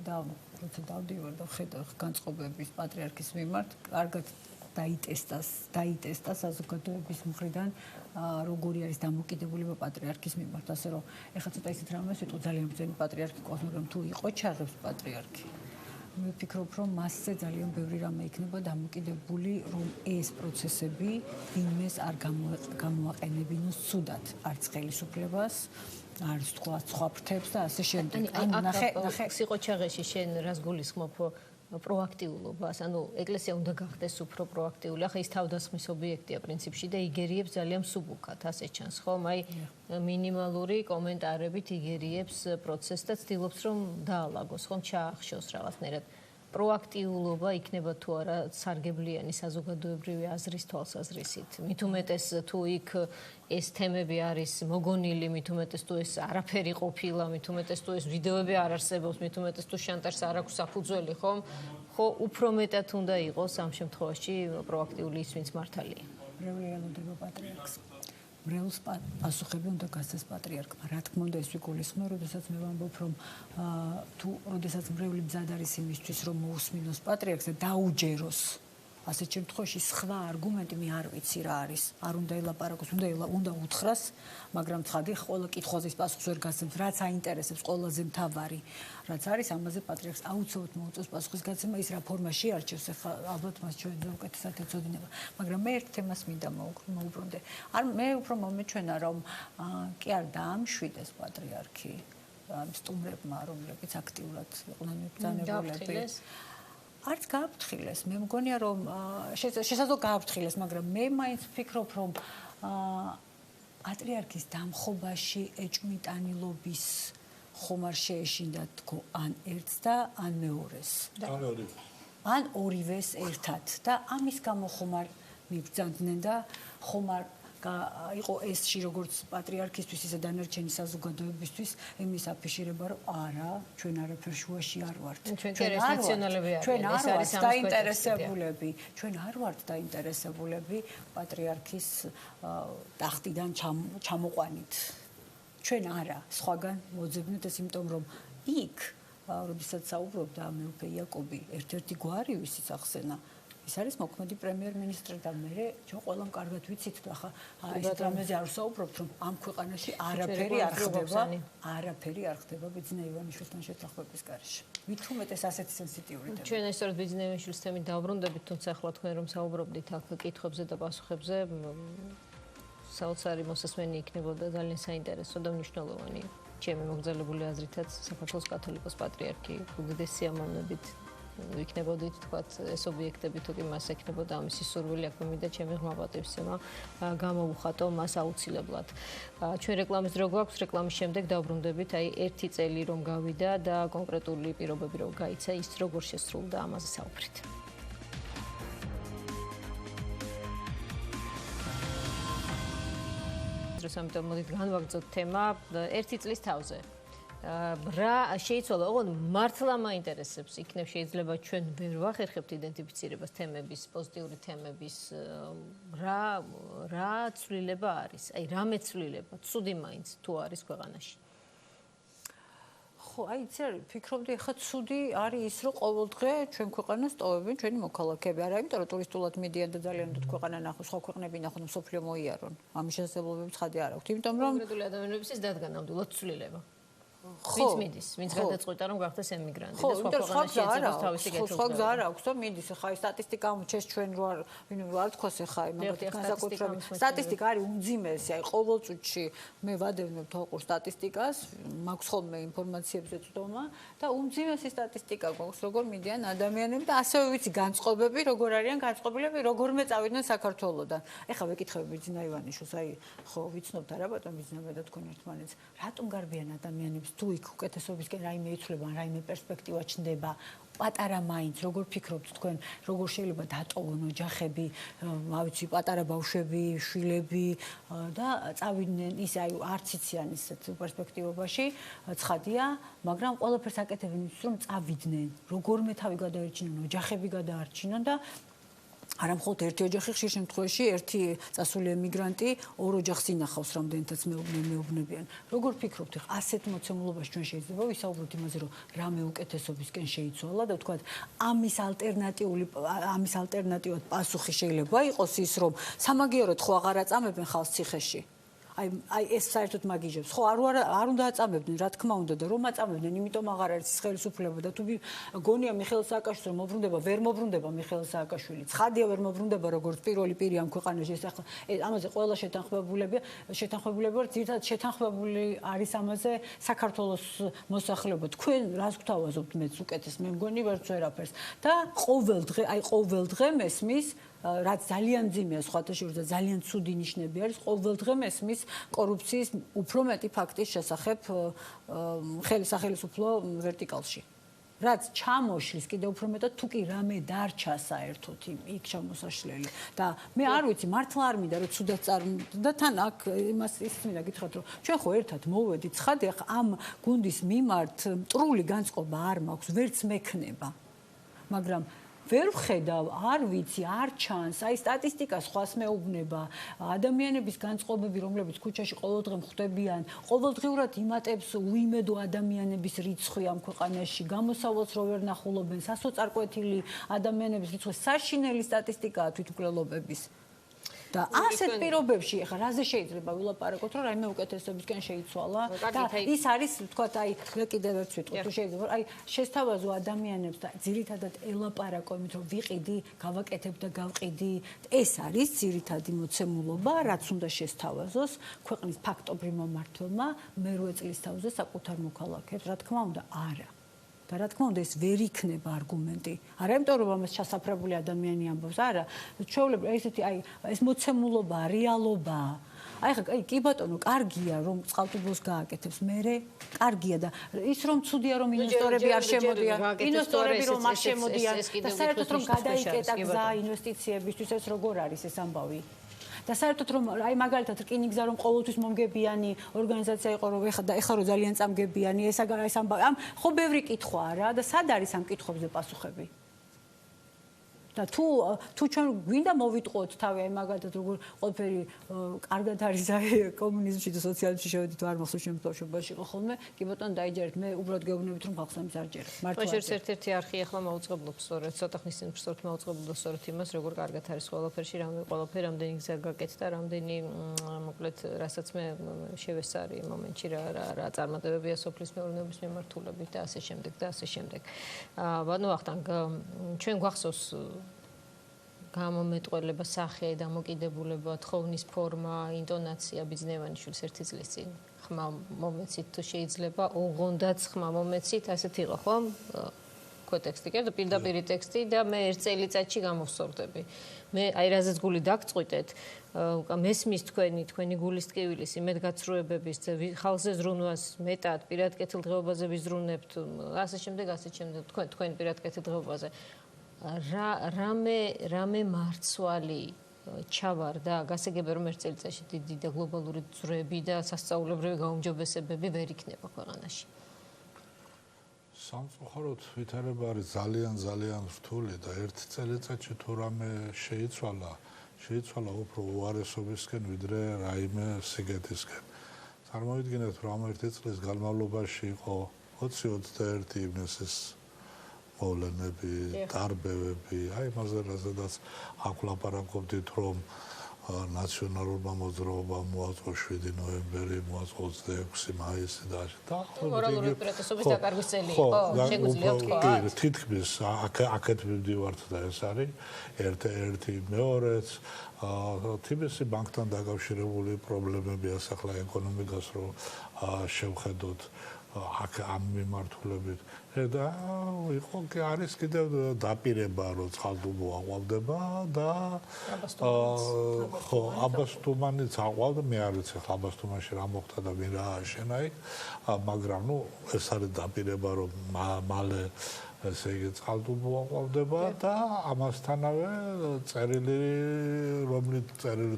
და როცა დავდივარ და ხედავ განწყობების პატრიარქის მიმართ კარგად დაიტესტა საზოგადოების მხრიდან როგორი არის დამოკიდებულება პატრიარქის მიმართ ასე რომ ეხლა ცოტა ისეთ რამეს ვიტყვი ძალიან ბრძენი პატრიარქი ყავს რომ თუ იყო ჩაღებს პატრიარქი მე ვფიქრობ რომ მასზე ძალიან ბევრი რამე იქნება დამოკიდებული რომ ეს პროცესები ვინმეს არ გამოაყენებინოს ცუდად არც ხელისუფლებას არის თქვა სხვა ფრთებს და ასე შემდეგ.
ნახე სიყოჩაღეში შენ რას გულისხმობ პროაქტიულობას, ანუ ეკლესია უნდა გახდეს უფრო პროაქტიული. ახლა ის თავდასხმის ობიექტია პრინციპში და იგერიებს ძალიან მსუბუქად, ასე ჩანს, ხო? აი მინიმალური კომენტარებით იგერიებს პროცესს და ცდილობს რომ დაალაგოს, ხომ ჩაახშოს რაღაცნაირად. პროაქტიულობა იქნება თუ არა სარგებლიანი საზოგადოებრივი აზრის თვალსაზრისით. მით უმეტეს თუ იქ ეს თემები არის მოგონილი, მით უმეტეს თუ ეს არაფერი ყოფილა, მით უმეტეს თუ ეს ვიდეოები არ არსებობს, მით უმეტეს თუ შანტაჟს არ აქვს საფუძველი, ხომ? ხო, უფრო მეტად უნდა იყოს ამ შემთხვევაში პროაქტიული ის, ვინც მართალია.
მრევლი ელოდება პატრიარქს. მრევლს პასუხები უნდა გასცეს პატრიარქმა. რა თქმა უნდა, ეს ვიგულისხმევ, როდესაც მე ვამბობ, რომ თუ როდესაც მრევლი მზად არის იმისთვის, რომ მოусმინოს პატრიარქს და დაუჯეროს, ასეთ შემთხვევაში სხვა არგუმენტი მე არ ვიცი რა არის. არ უნდა ელაპარაკოს, უნდა უთხრას, მაგრამ ცხადი ყველა კითხვაზე პასუხს ვერ გასცემს, რაც აინტერესებს ყველაზე მთავარი, რაც არის, ამაზე პატრიარქს აუცილებლად მოუწევს პასუხის გაცემა, ის რა ფორმაში არჩევს, ახლა ალბათ მას ჩვენ უკეთესად ეცოდინება. მაგრამ მე ერთ თემას მინდა მოუბრუნდე. მე უფრო მომეჩვენა, რომ კი არ დაამშვიდეს პატრიარქი სტუმრებმა, რომლებიც აქტიურად იყვნენ მიბრძანებულები. არც გააფრთხილეს. მე მგონია რომ შესაძლოა გააფრთხილეს, მაგრამ მე მაინც ვფიქრობ რომ პატრიარქის დამხობაში ეჭვმიტანილობის ხომარ შეეშინდა თქო ან ერთს და ან მეორეს. ან ორივეს ერთად და ამის გამო ხომარ მიბრძანდნენ და ხომარ იყო ესში როგორც პატრიარქისთვის ისე დანარჩენი საზოგადოებისთვის იმის აფიშირება რომ არა ჩვენ არაფერ შუაში არ ვართ ჩვენ არ ვართ დაინტერესებულები ჩვენ არ ვართ დაინტერესებულები პატრიარქის ტახტიდან ჩამოყვანით ჩვენ არა სხვაგან მოძებნეთ ეს იმიტომ რომ იქ როდესაც საუბრობდა მეუფე იაკობი ერთ-ერთი გვარი ვისიც ახსენა ის არის მოქმედი პრემიერ-მინისტრი და მე ჩვენ ყველამ კარგად ვიცით და ხა ეს დრამაზე არ ვსაუბრობთ რომ ამ ქვეყანაში არაფერი არ ხდება ბიძინა ივანიშვილთან შეთანხმების გარეშე. მით უმეტეს ასეთი სენსიტიური თემა.
ჩვენ ესწორად ბიძინა ივანიშვილის თემით დავბრუნდებით, თუმცა ახლა თქვენ რომ საუბრობდით აქ კითხვებზე და პასუხებზე საოცარი მოსასმენი იქნებოდა ძალიან საინტერესო და მნიშვნელოვანი. ჩემი მოგზაურებული აზრითაც საქართველოს კათოლიკოს პატრიარქი უდიდესი ამოვნებით ვიქნებოდით თქვათ ეს ობიექტები თუ კი მას ექნებოდა ამისი სურვილი აქ მინდა ჩემი ღრმა პატივისცემა გამოუხატო მას აუცილებლად. ჩვენ რეკლამის დრო გვაქვს, რეკლამის შემდეგ დავბრუნდებით, აი 1 წელი რომ გავიდა და კონკრეტული პირობები რომ გაიცა, ის როგორ შესრულდა ამაზე საუბრით. ამიტომ მოდით განვაგრძოთ თემა 1 წლის თავზე. რა შეიცვალა, ოღონდ მართლა მაინტერესებს, იქნებ შეიძლება ჩვენ ვერ ვახერხებთ იდენტიფიცირებას თემების, პოზიტიური თემების, რა ცვლილება არის, აი რა მეცვლილება, ცუდი მაინც თუ არის ქვეყანაში.
ხო, აი იცი არის, ფიქრობდი, ხა ცუდი არის ის, რომ ყოველდღე ჩვენ ქვეყანას ტოვებენ ჩვენი მოქალაქეები, არა იმიტომ რომ ტურისტულად მიდიან და ძალიან უნდა ქვეყანა ნახონ, სხვა ქვეყნები ნახონ, მსოფლიო მოიარონ. ამის შესაძლებლობები ცხადი არ აქვს, იმიტომ რომ
კონკრეტული ადამიანების დადგა ნამდვილად ცვლილება. ვინც მიდის, ვინც გადაწყვეტა რომ გახდეს ემიგრანტი და სხვა ქვეყანაში ეწევოს თავისი კეთილდღეობა.
ხო, გზა არ აქვს და მიდის, ხა ეს სტატისტიკა ამოჩეს ჩვენ რო არ თქოს ხა მაგათი განსაკუთრებით. სტატისტიკა არის უმძიმესი, აი ყოველ წუთში მე ვადევნებ თოყურ სტატისტიკას, მაქვს ხოლმე ინფორმაციებზე წვდომა და უმძიმესი სტატისტიკა გვაქვს, როგორ მიდიან ადამიანები და ასევე ვიცი განწყობები, როგორ არიან განწყობილები, როგორმე წავიდნენ საქართველოდან. ეხლა ვეკითხები ბიძინა ივანიშვილს, აი ხო ვიცნობთ არა ბატონ ბიძინა მე და თქვენ ერთმანეთს, რატომ გარბიან ადამიანებს თუ იქ უკეთესობისკენ რაიმე იცვლება, რაიმე პერსპექტივა ჩნდება, პატარა მაინც, როგორ ფიქრობთ თქვენ, როგორ შეიძლება დატოვონ ოჯახები, რა ვიცი, პატარა ბავშვები, შვილები და წავიდნენ ისე აი არც იციან ისეთ პერსპექტივაში, ცხადია, მაგრამ ყველაფერს აკეთებენ ის რომ წავიდნენ, როგორმე თავი გადაერჩინონ, ოჯახები გადაარჩინონ და არა მხოლოდ ერთი ოჯახი ხშირ შემთხვევაში ერთი წასული ემიგრანტი ორ ოჯახს ინახავს რამდენიც მეუბნებიან. როგორ ფიქრობთ, ასეთ მოცემულობაში ჩვენ შეიძლება ვისაუბროთ იმაზე, რომ რამე უკეთესობისკენ შეიცვალა და ვთქვათ, ამის ალტერნატივად პასუხი შეიძლება იყოს ის, რომ სამაგიეროდ ხო აღარ აწამებენ ხალხს ციხეში. აი ეს საერთოდ მაგიჟებს. ხო, არ უნდა აწამებდნენ, რა თქმა უნდა და რომ აწამებდნენ, იმიტომ აღარ არის ხელისუფლება და თუ გონია მიხეილ სააკაშვილს რომ მოbrunდება, ვერ მოbrunდება მიხეილ სააკაშვილი. ცხადია ვერ მოbrunდება როგორც პირველი პირი ამ ქვეყანაში ეს ახლა ამაზე ყველა შეთანხმებულები ვარ, ძირითადად შეთანხმებული არის ამაზე საქართველოს მოსახლეობა. თქვენ რას გვთავაზობთ მეც უკეთეს, მე მგონი ვერც ვერაფერს. და ყოველ დღე მესმის რაც ძალიან ძიმეა სხვათა შორის და ძალიან ცუდი ნიშნები არის ყოველ დღე მესმის კორუფციის უფრო მეტი ფაქტის შესახებ ხელისუფლო ვერტიკალში. რაც ჩამოშლის კიდევ უფრო მეტად თუ კი რამე დარჩა საერთოდ იქ ჩამოსაშლელი და მე არ ვიცი მართლა არ მინდა რომ ცუდად და თან აქ იმას ის მინდა გითხრათ რომ ჩვენ ხო ერთად მოვედით ცხადია ამ გუნდის მიმართ მტრული განწყობა არ მაქვს ვერც მექნება მაგრამ ვერ ვხედავ, არ ვიცი, არ ჩანს, აი სტატისტიკა სხვას მეუბნება, ადამიანების განწყობები, რომლებიც ქუჩაში ყოველდღე ხვდებიან, ყოველდღიურად იმატებს უიმედო ადამიანების რიცხვი ამ ქვეყანაში, გამოსავალს რო ვერ ნახულობენ, სასოწარკვეთილი ადამიანების რიცხვი, საშინელი სტატისტიკაა თვითმკვლელობების. და ასეთ პირობებში ახლა რაზე შეიძლება ვილაპარაკოთ რომ რაიმე უკეთესობისკენ შეიცვალა და ის არის თქვათ აი კიდევ ერთ ვიტყვი თუ შეიძლება აი შესთავაზო ადამიანებს და ძირითადად ელაპარაკო იმით რომ ვიყიდი გავაკეთებ და გავყიდი ეს არის ძირითადი მოცემულობა რაც უნდა შესთავაზოს ქვეყნის ფაქტობრივ მომართველმა მე-8 წლის თავზე საკუთარ მოქალაქეებს რა თქმა უნდა არა და რა თქმა უნდა ეს ვერ იქნება არგუმენტი. არა იმიტომ რომ ამას ჩასაფრებული ადამიანი ამბობს, არა. ჩვეულებრივ ესეთი აი ეს მოცემულობა, რეალობა. აი კი ბატონო, კარგია რომ წყალტუბოს გააკეთებს, მერე კარგია და ის რომ ცუდია რომ ინვესტორები არ შემოდიან, ინვესტორები რომ არ შემოდიან და საერთოდ რომ გადაიკეტა გზა ინვესტიციებისთვის ეს როგორ არის ეს ამბავი? და საერთოდ რომ აი მაგალითად რკინიგზა რომ ყოველთვის მომგებიანი ორგანიზაცია იყო რომ ეხლა რომ ძალიან წამგებიანი ეს ამბავი ამ ხო ბევრი კითხვაა რა და სად არის ამ კითხვებზე პასუხები და თუ ჩვენ გვინდა მოვიტყუოთ თავი აი მაგალითად როგორ ყველაფერი კარგად არის აი კომუნიზმში და სოციალიზმში შევედით არ მახსოვს ჩემს ბავშვობაში იყო ხოლმე კი ბატონო დაიჯერეთ მე უბრალოდ გეუბნებით რომ ხალხს ამის არ ჯერათ მართლა
შეიძლება ერთ-ერთი არხი ახლა მაუწყებლობს სწორედ ცოტა ხნის წინ ვსწორთ მაუწყებლობს სწორედ იმას როგორ კარგად არის ყველაფერში ყველაფერი რამდენი გზა გაკეთდა რამდენი მოკლედ რასაც მე შევესწარი მომენტში რა წარმატებებია სოფლის მეურნეობის მიმართულებით და ასე შემდეგ და ასე შემდეგ ბატონო ვახტანგ ჩვენ გვახსოვს გამომეტყველება, სახე, დამოკიდებულება, თხოვნის ფორმა, ინტონაცია ბიზნევანიშვილის 1 წლის წინ ხმა მომეცით თუ შეიძლება, ოღონდაც ხმა მომეცით, ასეთ იყო, ხო? კოტექსტი, კიდე პირდაპირი ტექსტი და მე 1 წელიწადში გამოვსწორდები. მე აი რაზეც გული დაგწყვიტეთ, მესმის თქვენი გულის ტკივილის იმედ გაცრუებების, ხალხზე ზრუნვას, მეტად პირად კეთილდღეობაზე ვიზრუნებთ, ასე შემდეგ, თქვენ პირად კეთილდღეობაზე. რამე მარცვალი ჩავარდა გასაგებია რომ 1 წელიწადში დიდი და გლობალური ძვრები და სასწაულებრივი გაუმჯობესებები ვერ იქნება ქვეყანაში.
სამწუხაროდ ვითარება არის ძალიან რთული და 1 წელიწადში თუ რამე შეიცვალა უფრო უარესობისკენ ვიდრე რაიმე სიგეთისკენ. წარმოვიდგინეთ რომ 1 წლის განმავლობაში იყო 20-21 ივნისის მოვლენები, დარბევები, აი მასზე რაზედაც აქ ლაპარაკობდით რომ ნაციონალურმა მოძრაობამ მოაწყო 7 ნოემბერი, მოაწყო 26 მაისი და
მორალური უპირატესობის დაკარგვის წელი იყო, შეგვიძლია თქვა.
თითქმის აქეთ მივდივართ და ეს არის ერთ-ერთი მეორეც თბილისის ბანკთან დაკავშირებული პრობლემები ასახლა ეკონომიკას რო შევხედოთ აქ ამ მიმართულებით და იყო კი არის კიდევ დაპირება რომ წყალტუბო აყვავდება და ხო აბასთუმანიც აყვავდა მე არ ვიცი ხა აბასთუმანში რა მოხდა და ვინ რა ააშენა იქ მაგრამ ნუ ეს არის დაპირება რომ მალე ესე იგი წყალტუბო აყვავდება და ამასთანავე წერილი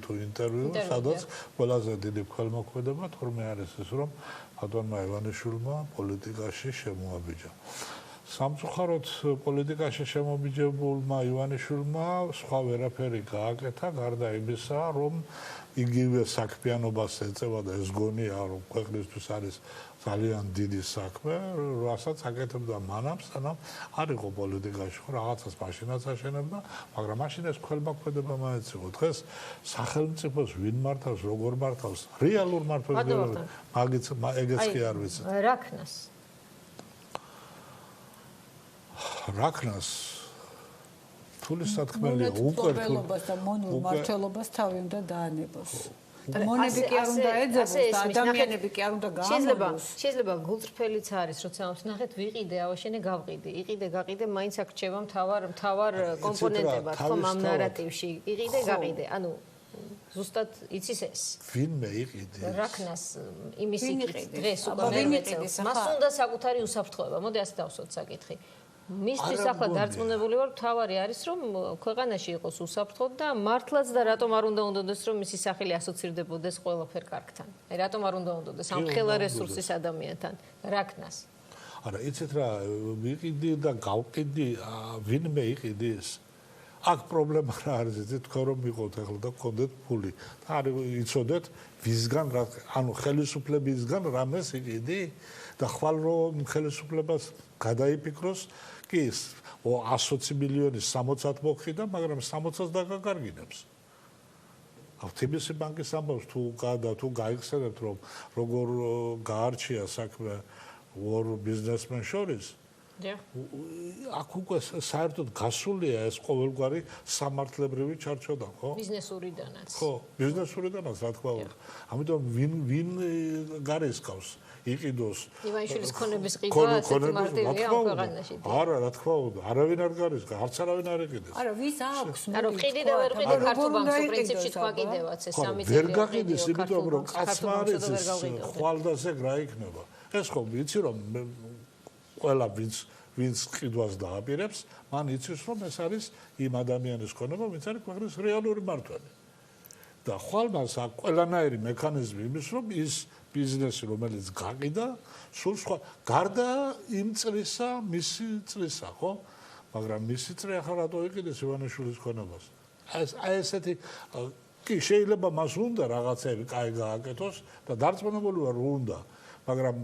თუ ინტერვიუ სადაც ყველაზე დიდი ქველმოქმედება თორმე არის ის რომ ბატონმა ივანიშვილმა პოლიტიკაში შემოაბიჯა. სამწუხაროდ პოლიტიკაში შემომიჯებულმა ივანიშვილმა სხვა ვერაფერი გააკეთა გარდა იმისა, რომ იგივე საქმიანობას ეწევა და ეს გონია, რომ ქვეყნისთვის არის ძალიან დიდი საქმე, რასაც აკეთებდა მანამ, სანამ არ იყო პოლიტიკაში, ხო რაღაცას მაშინაც აშენებდა, მაგრამ მაშინ ეს ქველმოქმედება მაინც იყო. დღეს სახელმწიფოს ვინ მართავს, როგორ მართავს, რეალურ მართლობელს მაგიც ეგეც კი არ ვიცი. რაქნას თული სათქმელია
უკერფელობას და მონურ მართლობას თავი უნდა დაანებოს. მონები კი არ უნდა ეძებოს და ადამიანები კი არ უნდა გაამონოს.
შეიძლება გულწრფელიც არის, როცა ამსნახეთ ვიყიდე, ავაშენე გავყიდე. იყიდე, გაყიდე, მაინც აქ რჩება მთავარ კომპონენტებად, ხომ ამ ნარატივში. იყიდე, გაყიდე. ანუ ზუსტად იცის ეს.
ვინმე იყიდე.
რაქნას იმის იყიდე. დღეს უკვე ვერ მეწევს. მას უნდა საკუთარი უსაფრთხოება. მოდი ასე დავსვათ საკითხი. მისთვის ახლა დარწმუნებული ვარ, თავარი არის, რომ ქვეყანაში იყოს უსაფრთხოდ და მართლაც და რატომ არ უნდა უნდოდეს, რომ მისი სახელი ასოცირდებოდეს ყველაფერ კარგთან. აი რატომ არ უნდა უნდოდეს ამ ხელა რესურსის ადამიანთან, რაქნას.
არა, იცით რა, ვიყიდი და გავყიდი, ვინმე იყიდის. აქ პრობლემა რა არის, იცით, თქვენ რომ იყოთ ახლა და გქონდეთ ფული. და არ იცოდეთ ვისგან რა, ანუ ხელისუფლებისგან რამეს იყიდი და ხვალ რომ ხელისუფლებას გადაიფიქროს კი 120 მილიონის 60-ად მოხდა, მაგრამ 60-ას დაგაგარგინებს. თბილისის ბანკის ამბავს თუ გაიხსენებთ, რომ როგორ გაარჩია საქმე ორ ბიზნესმენ შორის, აქ უკვე საერთოდ გასულია ეს ყოველგვარი სამართლებრივი ჩარჩოდან, ხო?
ბიზნესურიდანაც.
ხო, ბიზნესურიდანაც, რა თქმა უნდა. ამიტომ ვინ გარისკავს იყიდოს
ივანიშვილის ქონების ყიდვა ასეთი მარტივია ამ ქვეყანაში.
არა, რა თქმა უნდა, არავინ არ გარისკა, არც არავინ არ იყიდეს.
არა, ვის აქვს?
არა, ყიდი და ვერ ყიდი ქართულ ბანკს პრინციპში თქვა კიდევაც ეს 3 წელი.
ვერ გაყიდეს, იმიტომ რომ კაცმა არის ხვალდასე რა იქნება. ეს ხო ვიცი რომ ყველა ვინც ყიდვას დააპირებს, მან იცის რომ ეს არის იმ ადამიანის ქონება, ვინც არის ქვეყნის რეალური მმართველი. და ხვალ მას აქვს ყველანაირი მექანიზმი იმის, რომ ის ბიზნესი, რომელიც გაყიდა, სულ სხვა გარდა იმ წლისა, მისი წლისა, ხო? მაგრამ მისი წლი ახლა რატო იყიდეს ივანიშვილის ქონებას? აი ესეთი კი შეიძლება მას უნდა რაღაცები კაი გააკეთოს და დარწმუნებული ვარ უნდა, მაგრამ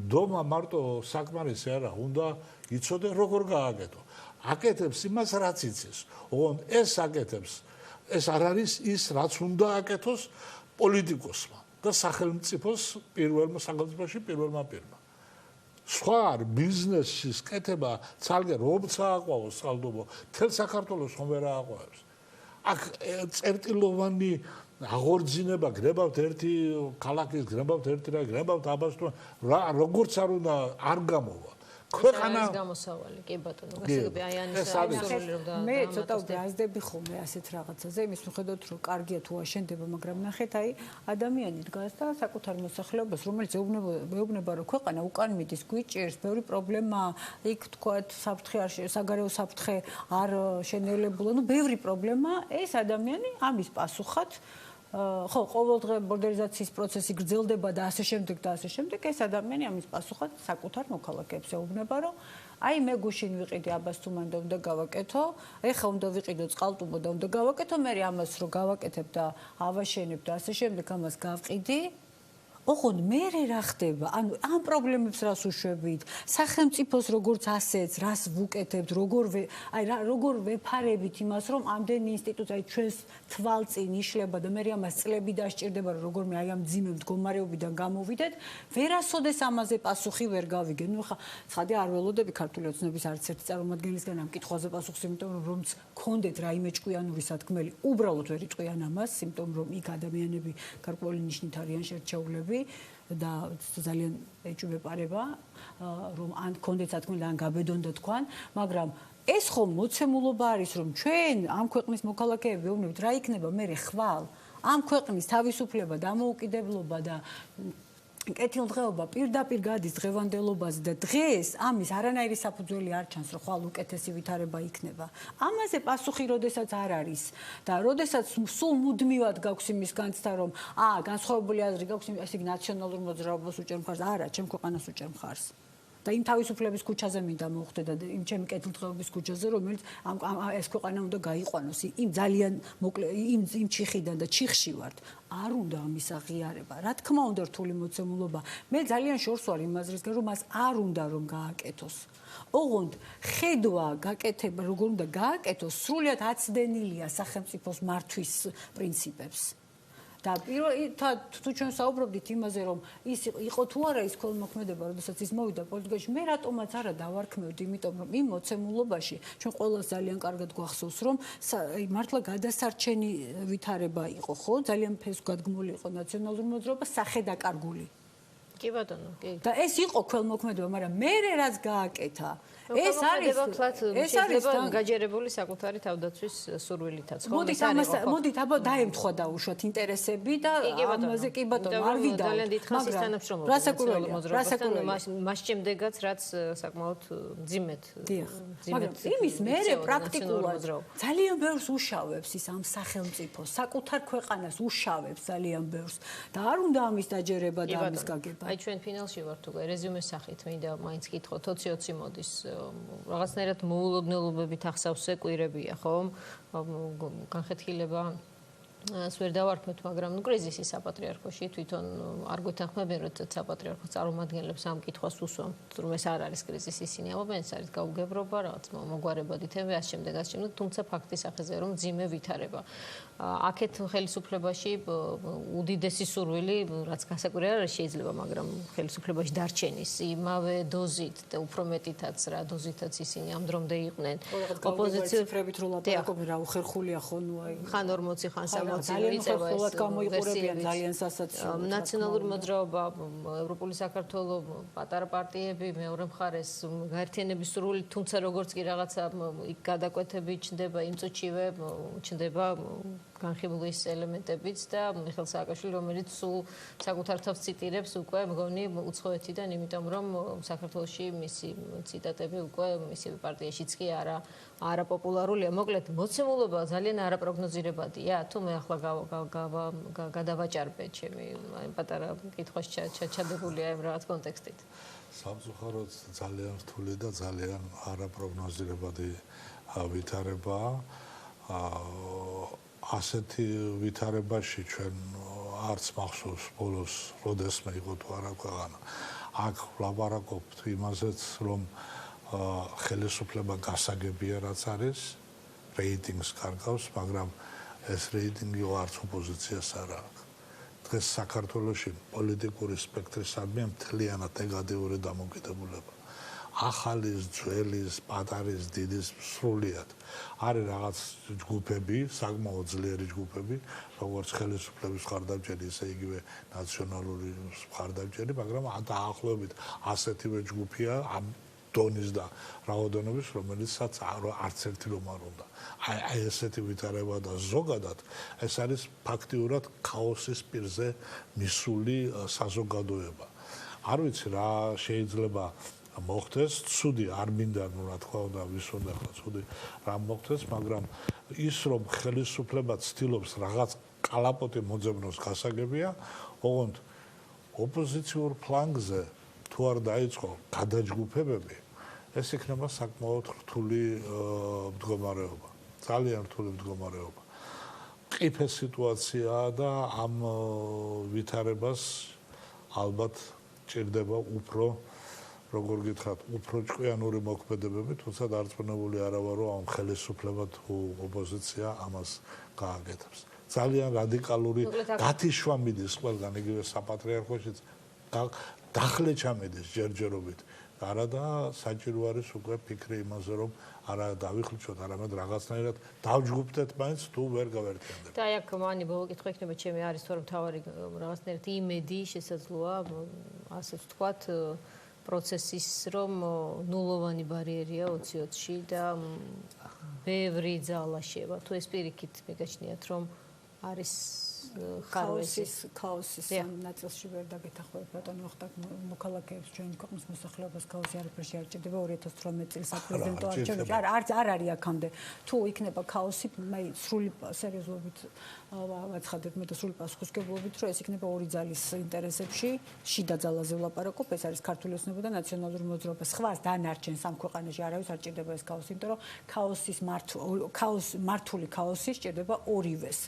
დომა მარტო საკმარისი არა, უნდა იცოდე როგორ გააკეთო. აკეთებს იმას, რაც იცის. ოღონდ ეს აკეთებს, ეს არ არის ის, რაც უნდა აკეთოს პოლიტიკოსმა და სახელმწიფოში პირველმა პირმა. სხვა ბიზნესის კეთება ცალკე რომცა აყვავოს წყალდობო, თელ საქართველოს ხომ ვერ აყვავებს. აქ წერტილოვანი აღორძინება გნებავთ ერთი ქალაქის, გნებავთ ერთი რა, გნებავთ აბასტო, როგორც არ უნდა არ გამოვა. ქვეყანა
არის გამოსავალი, კი ბატონო, გასაგები აი ანის
მე ცოტა ვდააზდები ხოლმე ასეთ რაღაცაზე, იმის მიხედვით რომ კარგია თუ აშენდება, მაგრამ ნახეთ აი ადამიანი დგას და საკუთარ მოსახლეობას, რომელიც ეუბნება რომ ქვეყანა უკან მიდის, გვიჭირს, ბევრი პრობლემა, იქ თქვათ საფრთხე არ საგარეო საფრთხე არ შენელებულა, ნუ ბევრი პრობლემა, ეს ადამიანი ამის პასუხად ხო, ყოველდღე ბორდერიზაციის პროცესი გრძელდება და ასე შემდეგ და ასე შემდეგ, ეს ადამიანი ამის პასუხად საკუთარ მოქალაქეებს ეუბნება, რომ აი მე გუშინ ვიყიდი აბასთუმან და უნდა გავაკეთო, ეხა უნდა ვიყიდო წყალტუბო და უნდა გავაკეთო, მე ამას რო გავაკეთებ და ავაშენებ და ასე შემდეგ ამას გავყიდი. ოღონდ მე რა ხდება? ანუ ამ პრობლემებს რას უშვებით? სახელმწიფოს როგორც ასეც, რას ვუკეთებთ, როგორ ვეფარებით იმას, რომ ამდენი ინსტიტუცია ჩვენს თვალწინ იშლება და მე ამას წლები დასჭირდება, რომ როგორმე აი ამ ძიმე მდგომარეობიდან გამოვიდეთ, ვერასოდეს ამაზე პასუხი ვერ გავიგე. ნუ ხა ცხადია არ ველოდები ქართული ოცნების არც ერთი წარმომადგენლისგან ამ კითხვაზე პასუხს, იმიტომ რომ რომც გქონდეთ რაიმე ჭკვიანური სათქმელი, უბრალოდ ვერ იტყვიან ამას, იმიტომ რომ იქ ადამიანები გარკვეული ნიშნით არიან შერჩეულები და ძალიან ეჭვმე პარება რომ ან გქონდეთ სათქმელი ან გაბედონ და თქვან, მაგრამ ეს ხომ მოცემულობა არის რომ ჩვენ ამ ქვეყნის მოქალაქეები ვეუბნებით რა იქნება მერე ხვალ ამ ქვეყნის თავისუფლება, დამოუკიდებლობა და კეთილდღეობა პირდაპირ გადის დღევანდელობაზე და დღეს ამის არანაირი საფუძველი არ ჩანს, რომ ხვალ უკეთესი ვითარება იქნება. ამაზე პასუხი როდესაც არ არის და როდესაც სულ მუდმივად გაქვს იმის განცდა, რომ განსხვავებული აზრი გაქვს, ესე იგი ნაციონალურ მოძრაობას უჭერ მხარს, არა, ჩემ ქვეყანას უჭერ მხარს. და იმ თავისუფლების ქუჩაზე მინდა მოხვდე და იმ ჩემი კეთილდღეობის ქუჩაზე, რომელიც ეს ქვეყანა უნდა გაიყვანოს იმ ძალიან მოკლე იმ ჩიხიდან და ჩიხში ვართ. არ უნდა ამის აღიარება. რა თქმა უნდა, რთული მოცემულობა. მე ძალიან შორს ვარ იმაზრისგან, რომ მას არ უნდა რომ გააკეთოს. ოღონდ ხედვა, გაკეთება, როგორ უნდა გააკეთოს, სრულიად აცდენილია სახელმწიფოს მართვის პრინციპებს. და თუ ჩვენ საუბრობდით იმაზე, რომ ის იყო თუ არა ის ქველმოქმედება, როდესაც ის მოვიდა პოლიტიკაში, მე რატომაც არა დავარქმევდი, იმიტომ რომ იმ მოცემულობაში ჩვენ ყველას ძალიან კარგად გვახსოვს, რომ მართლა გადასარჩენი ვითარება იყო, ხო? ძალიან ფესვგადგმული იყო ნაციონალური მოძრაობა, სახედაკარგული.
კი ბატონო, კი.
და ეს იყო ქველმოქმედება, მაგრამ მე რაც გააკეთა ეს არის
შეიძლება გაჯერებული საკუთარი თავდაცვის სურვილითაც ხო?
მოდით აბა დაემთხვა დაუშვათ ინტერესები და ამაზე კი ბატონო არ ვიდა.
ძალიან დიდხანს ის თანამშრომლობდა მას შემდეგაც რაც საკმაოდ ძიმეთ.
მაგრამ იმის მერე პრაქტიკულად ძალიან ბევრს უშავებს ის ამ სახელმწიფოს, საკუთარ ქვეყანას უშავებს ძალიან ბევრს და არ უნდა ამის დაჯერება და ამის გაგება.
აი ჩვენ ფინალში ვართ უკვე რეზიუმეს სახით მინდა მაინც კითხოთ 20-20 მოდის რაღაცნაირად მოულოდნელობებით ახსავსე კვირებია ხო განხეთქილება ეს ვერ დავარქმევთ, მაგრამ კრიზისი საპატრიარქოში თვითონ არ გვეთანხმებიან, როდესაც საპატრიარქოს წარმომადგენლებს ამ კითხვას უსვამთ, რომ ეს არ არის კრიზისი, ისინი ამბობენ, ეს არის გაუგებრობა, რაღაც მოგვარებადი თემები, ამ შემდეგ, თუმცა ფაქტის სახეზე რომ ძიმე ვითარება. აქეთ ხელისუფლებაში უდიდესი სურვილი, რაც გასაკვირი არ შეიძლება, მაგრამ ხელისუფლებაში დარჩენის იმავე დოზით და უფრო მეტითაც რა დოზითაც ისინი ამ დრომდე იყვნენ.
ოპოზიცია ციფრებით რო ლაპარაკობენ, რა უხერხულია ხო, ნუ აი
ხან 40, ხან 60
ძალიან ხერხულად გამოიყურებიან ძალიან სასაცილო.
ნაციონალური მოძრაობა, ევროპული საქართველო, პატარა პარტიები, მეორე მხარეს გაერთიანების სურვილი, თუმცა როგორც კი რაღაცა გადაკვეთები ჩნდება იმ წუთშივე ჩნდება განხილვის ელემენტებიც და მიხეილ სააკაშვილი, რომელიც სულ საკუთარ თავს ციტირებს უკვე მგონი უცხოეთიდან, იმიტომ რომ საქართველოში მისი ციტატები უკვე მისი პარტიაშიც კი არაპოპულარულია. მოკლედ, მოცემულობა ძალიან არაპროგნოზირებადია. თუ მე ახლა გადავაჭარბე ჩემი პატარა კითხვას ჩადებულია იმ რაღაც კონტექსტით.
სამწუხაროდ ძალიან რთული და ძალიან არაპროგნოზირებადი ვითარებაა. ასეთი ვითარებაში ჩვენ არც მახსოვს ბოლოს როდესმე იყო თუ არა ქვეყანა. აქ ვლაპარაკობთ იმაზეც, რომ ხელისუფლება გასაგებია რაც არის, რეიტინგს კარგავს, მაგრამ ეს რეიტინგი არც ოპოზიციას არ აქვს. დღეს საქართველოში პოლიტიკური სპექტრისადმი მთლიანად ნეგატიური დამოკიდებულება. ახალის, ძველის, პატარის, დიდის სრულიად. არის რაღაც ჯგუფები, საკმაოდ ძლიერი ჯგუფები, როგორც ხელისუფლების მხარდამჭერი, ისე იგივე ნაციონალური მხარდამჭერი, მაგრამ დაახლოებით ასეთივე ჯგუფია ამ დონის და რაოდენობის, რომელიცაც არც ერთი რომ არ უნდა. აი ესეთი ვითარება და ზოგადად ეს არის ფაქტიურად ქაოსის პირზე მისული საზოგადოება. არ ვიცი რა შეიძლება მოხდეს, ცუდი არ მინდა, ну რა თქმა უნდა, ვის უნდა ახლა ცუდი რა მოხდეს, მაგრამ ის რომ ხელისუფლება ცდილობს რაღაც კალაპოტი მოძებნოს გასაგებია, ოღონდ ოპოზიციურ ფლანგზე თუ არ დაიწყო გადაჯგუფებები, ეს იქნება საკმაოდ რთული მდგომარეობა, ძალიან რთული მდგომარეობა. მყიფე სიტუაციაა და ამ ვითარებას ალბათ ჭირდება უფრო როგორ გითხრათ, უფრო ჭკვიანური მოქმედებები, თუმცა დარწმუნებული არა ვარ, რომ ამ ხელისუფლება თუ ოპოზიცია ამას გააკეთებს. ძალიან რადიკალური გათიშვა მიდის ყველგან, იგივე საპატრიარქოშიც დახლე ჩამედის ჯერჯერობით. არა და საჭირო არის უკვე ფიქრი იმაზე, რომ არა დავიხლჩოთ, არამედ რაღაცნაირად დავჯგუფდეთ მაინც თუ ვერ გავერთიანდებით.
და აი აქ მანი ბოლო კითხვა იქნება ჩემი არის თუ არა მთავარი რაღაცნაირად იმედი შესაძლოა, ასე ვთქვათ, პროცესის რომ ნულოვანი ბარიერია 20-20-ში და ბევრი ძალა შევა. თუ ეს პირიქით მიგაჩნიათ რომ არის
ქაოსის ნაწილში ვერ დაგეთახმებით ბატონო ვახტანგ მოქალაქეებს ჩვენი ქვეყნის მოსახლეობას ქაოსი არაფერში არ ჭირდება 2018 წლის საპრეზიდენტო არჩევნებში არ არის აქამდე თუ იქნება ქაოსი მე სრული სერიოზულობით ვაცხადებ მე და სრული პასუხისმგებლობით რომ ეს იქნება ორი ძალის ინტერესებში შიდა ძალაზე ვლაპარაკობ ეს არის ქართული ოცნება და ნაციონალური მოძრაობა სხვას დანარჩენ სამ ქვეყანაში არავის არ ჭირდება ეს ქაოსი იმიტომ რომ მართული ქაოსი სჭირდება ორივეს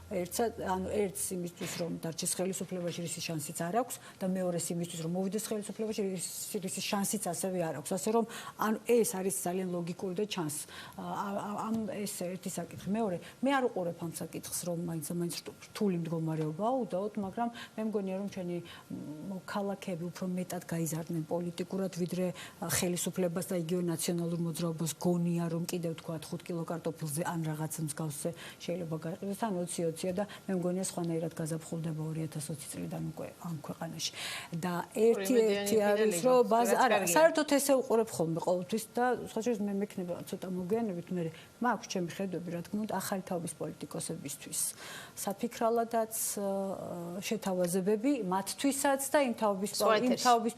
ერთს იმისთვის რომ დარჩეს ხელისუფლებაში რის შანსიც არ აქვს და მეორეს იმისთვის რომ მოვიდეს ხელისუფლებაში რის შანსიც ასევე არ აქვს ასე რომ ანუ ეს არის ძალიან ლოგიკური და ჩანს ამ ეს ერთი საკითხი მეორე მე არ უყურებ ამ საკითხს რომ მაინც რთული მდგომარეობაა უდაოდ მაგრამ მე მგონია რომ ჩვენი მოქალაქეები უფრო მეტად გაიზარდნენ პოლიტიკურად ვიდრე ხელისუფლებას და იგივე ნაციონალურ მოძრაობას გონია რომ კიდევ თქვა 5 კილო კარტოფილზე ან რაღაც მსგავსზე შეიძლება გაიყიდოს ან 20 და მე მგონია სხვანაირად გაზაფხულდება 2020 წლიდან უკვე ამ ქვეყანაში და ერთი არის რომ არა საერთოდ ესე უყურებ ხოლმე ყოველთვის და სხვა შორის მე მექნება ცოტა მოგვიანებით მე მაქვს ჩემი ხედვები რა თქმა უნდა ახალი თაობის პოლიტიკოსებისთვის საფიქრალადაც შეთავაზებები მათთვისაც და იმ თაობის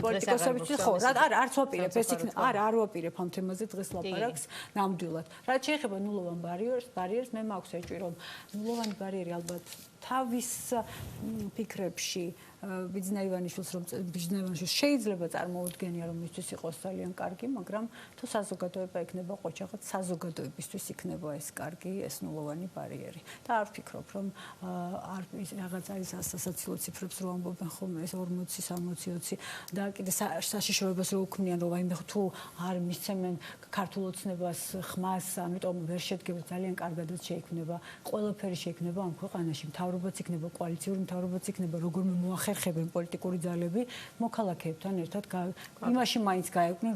პოლიტიკოსებისთვის ხო რა არც ვაპირებ ეს იქნება არ ვაპირებ ამ თემაზე დღეს ლაპარაკს ნამდვილად რაც შეეხება ნულოვან ბარიერს მე მაქვს ეჭვი რომ ნულოვანი ბარიერი ალბათ თავის ფიქრებში ბიძნაივანიშვილს შეიძლება წარმოუდგენია რომ მისთვის იყოს ძალიან კარგი, მაგრამ თუ საზოგადოება იქნება ყოჩაღად საზოგადოებისთვის იქნება ეს კარგი, ეს ნულოვანი ბარიერი. და არ ვფიქრობ რომ არ რაღაც არის სასაცილო ციფრებს რო ამბობენ ხოლმე ეს 40-60-20 და კიდე საშიშროებას რო უქმნიან რომ აიმე თუ არ მისცემენ ქართულ ოცნებას ხმას, ამიტომ ვერ შედგება ძალიან კარგადაც შეიქმნება ყველაფერი შეიქმნება ამ ქვეყანაში მთავრობაც იქნება კოალიციური მთავრობაც იქნება როგორმე მოახერხებენ პოლიტიკური ძალები მოქალაქეებთან ერთად იმაში მაინც გაეკვნენ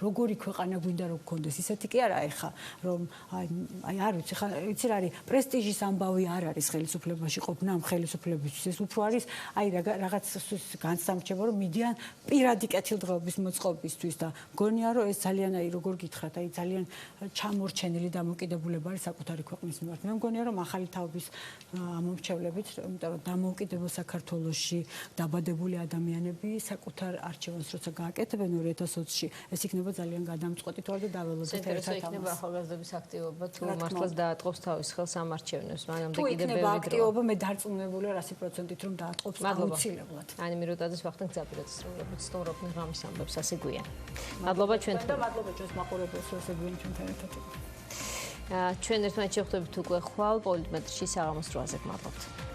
როგორი ქვეყანა გვინდა რომ გქონდეს ისეთი კი არა ეხა რომ აი არ ვიცი ხა იცი რა არის პრესტიჟის ამბავი არ არის ხელისუფლებაში ყოფნა ამ ხელისუფლებისთვის ეს უფრო არის აი რაღაც განსამრჩევა რომ მიდიან პირადი კეთილდღეობის მოწყობისთვის და მგონია რომ ეს ძალიან აი როგორ გითხრათ აი ძალიან ჩამორჩენილი დამოკიდებულება არის საკუთარი ქვეყნის მიმართ მე მგონია რომ ახალი თაობის ამომრჩევლებით იმიტომ რომ დამოუკიდებელ საქართველოში დაბადებული ადამიანები საკუთარ არჩევანს როცა გააკეთებენ 2020-ში ეს იქნება ძალიან გადამწყვეტი თვალ და დაველოდოთ ერთად ამას. იქნება
ახალგაზრდების აქტივობა თუ მართლაც დაატყობს თავის ხელს ამ არჩევნებს, მანამდე
კიდევ ბევრი დრო. თუ იქნება აქტივობა მე დარწმუნებული ვარ 100%-ით რომ დაატყობს აუცილებლად.
ani მიროტაძეს ვახტანგ ძაბირაძეს სტუმრობდნენ ღამის ამბებს ასე გვიან. მადლობა ჩვენთვის.
და მადლობა ჩვენს მაყურებელს რომ ესე გვიან ჩვენთან ერთად.
ჩვენ ერთმანეთს შევხვდებით უკვე ხვალ პოლიტმეტრში საღამოს 8-ზე. მადლობთ.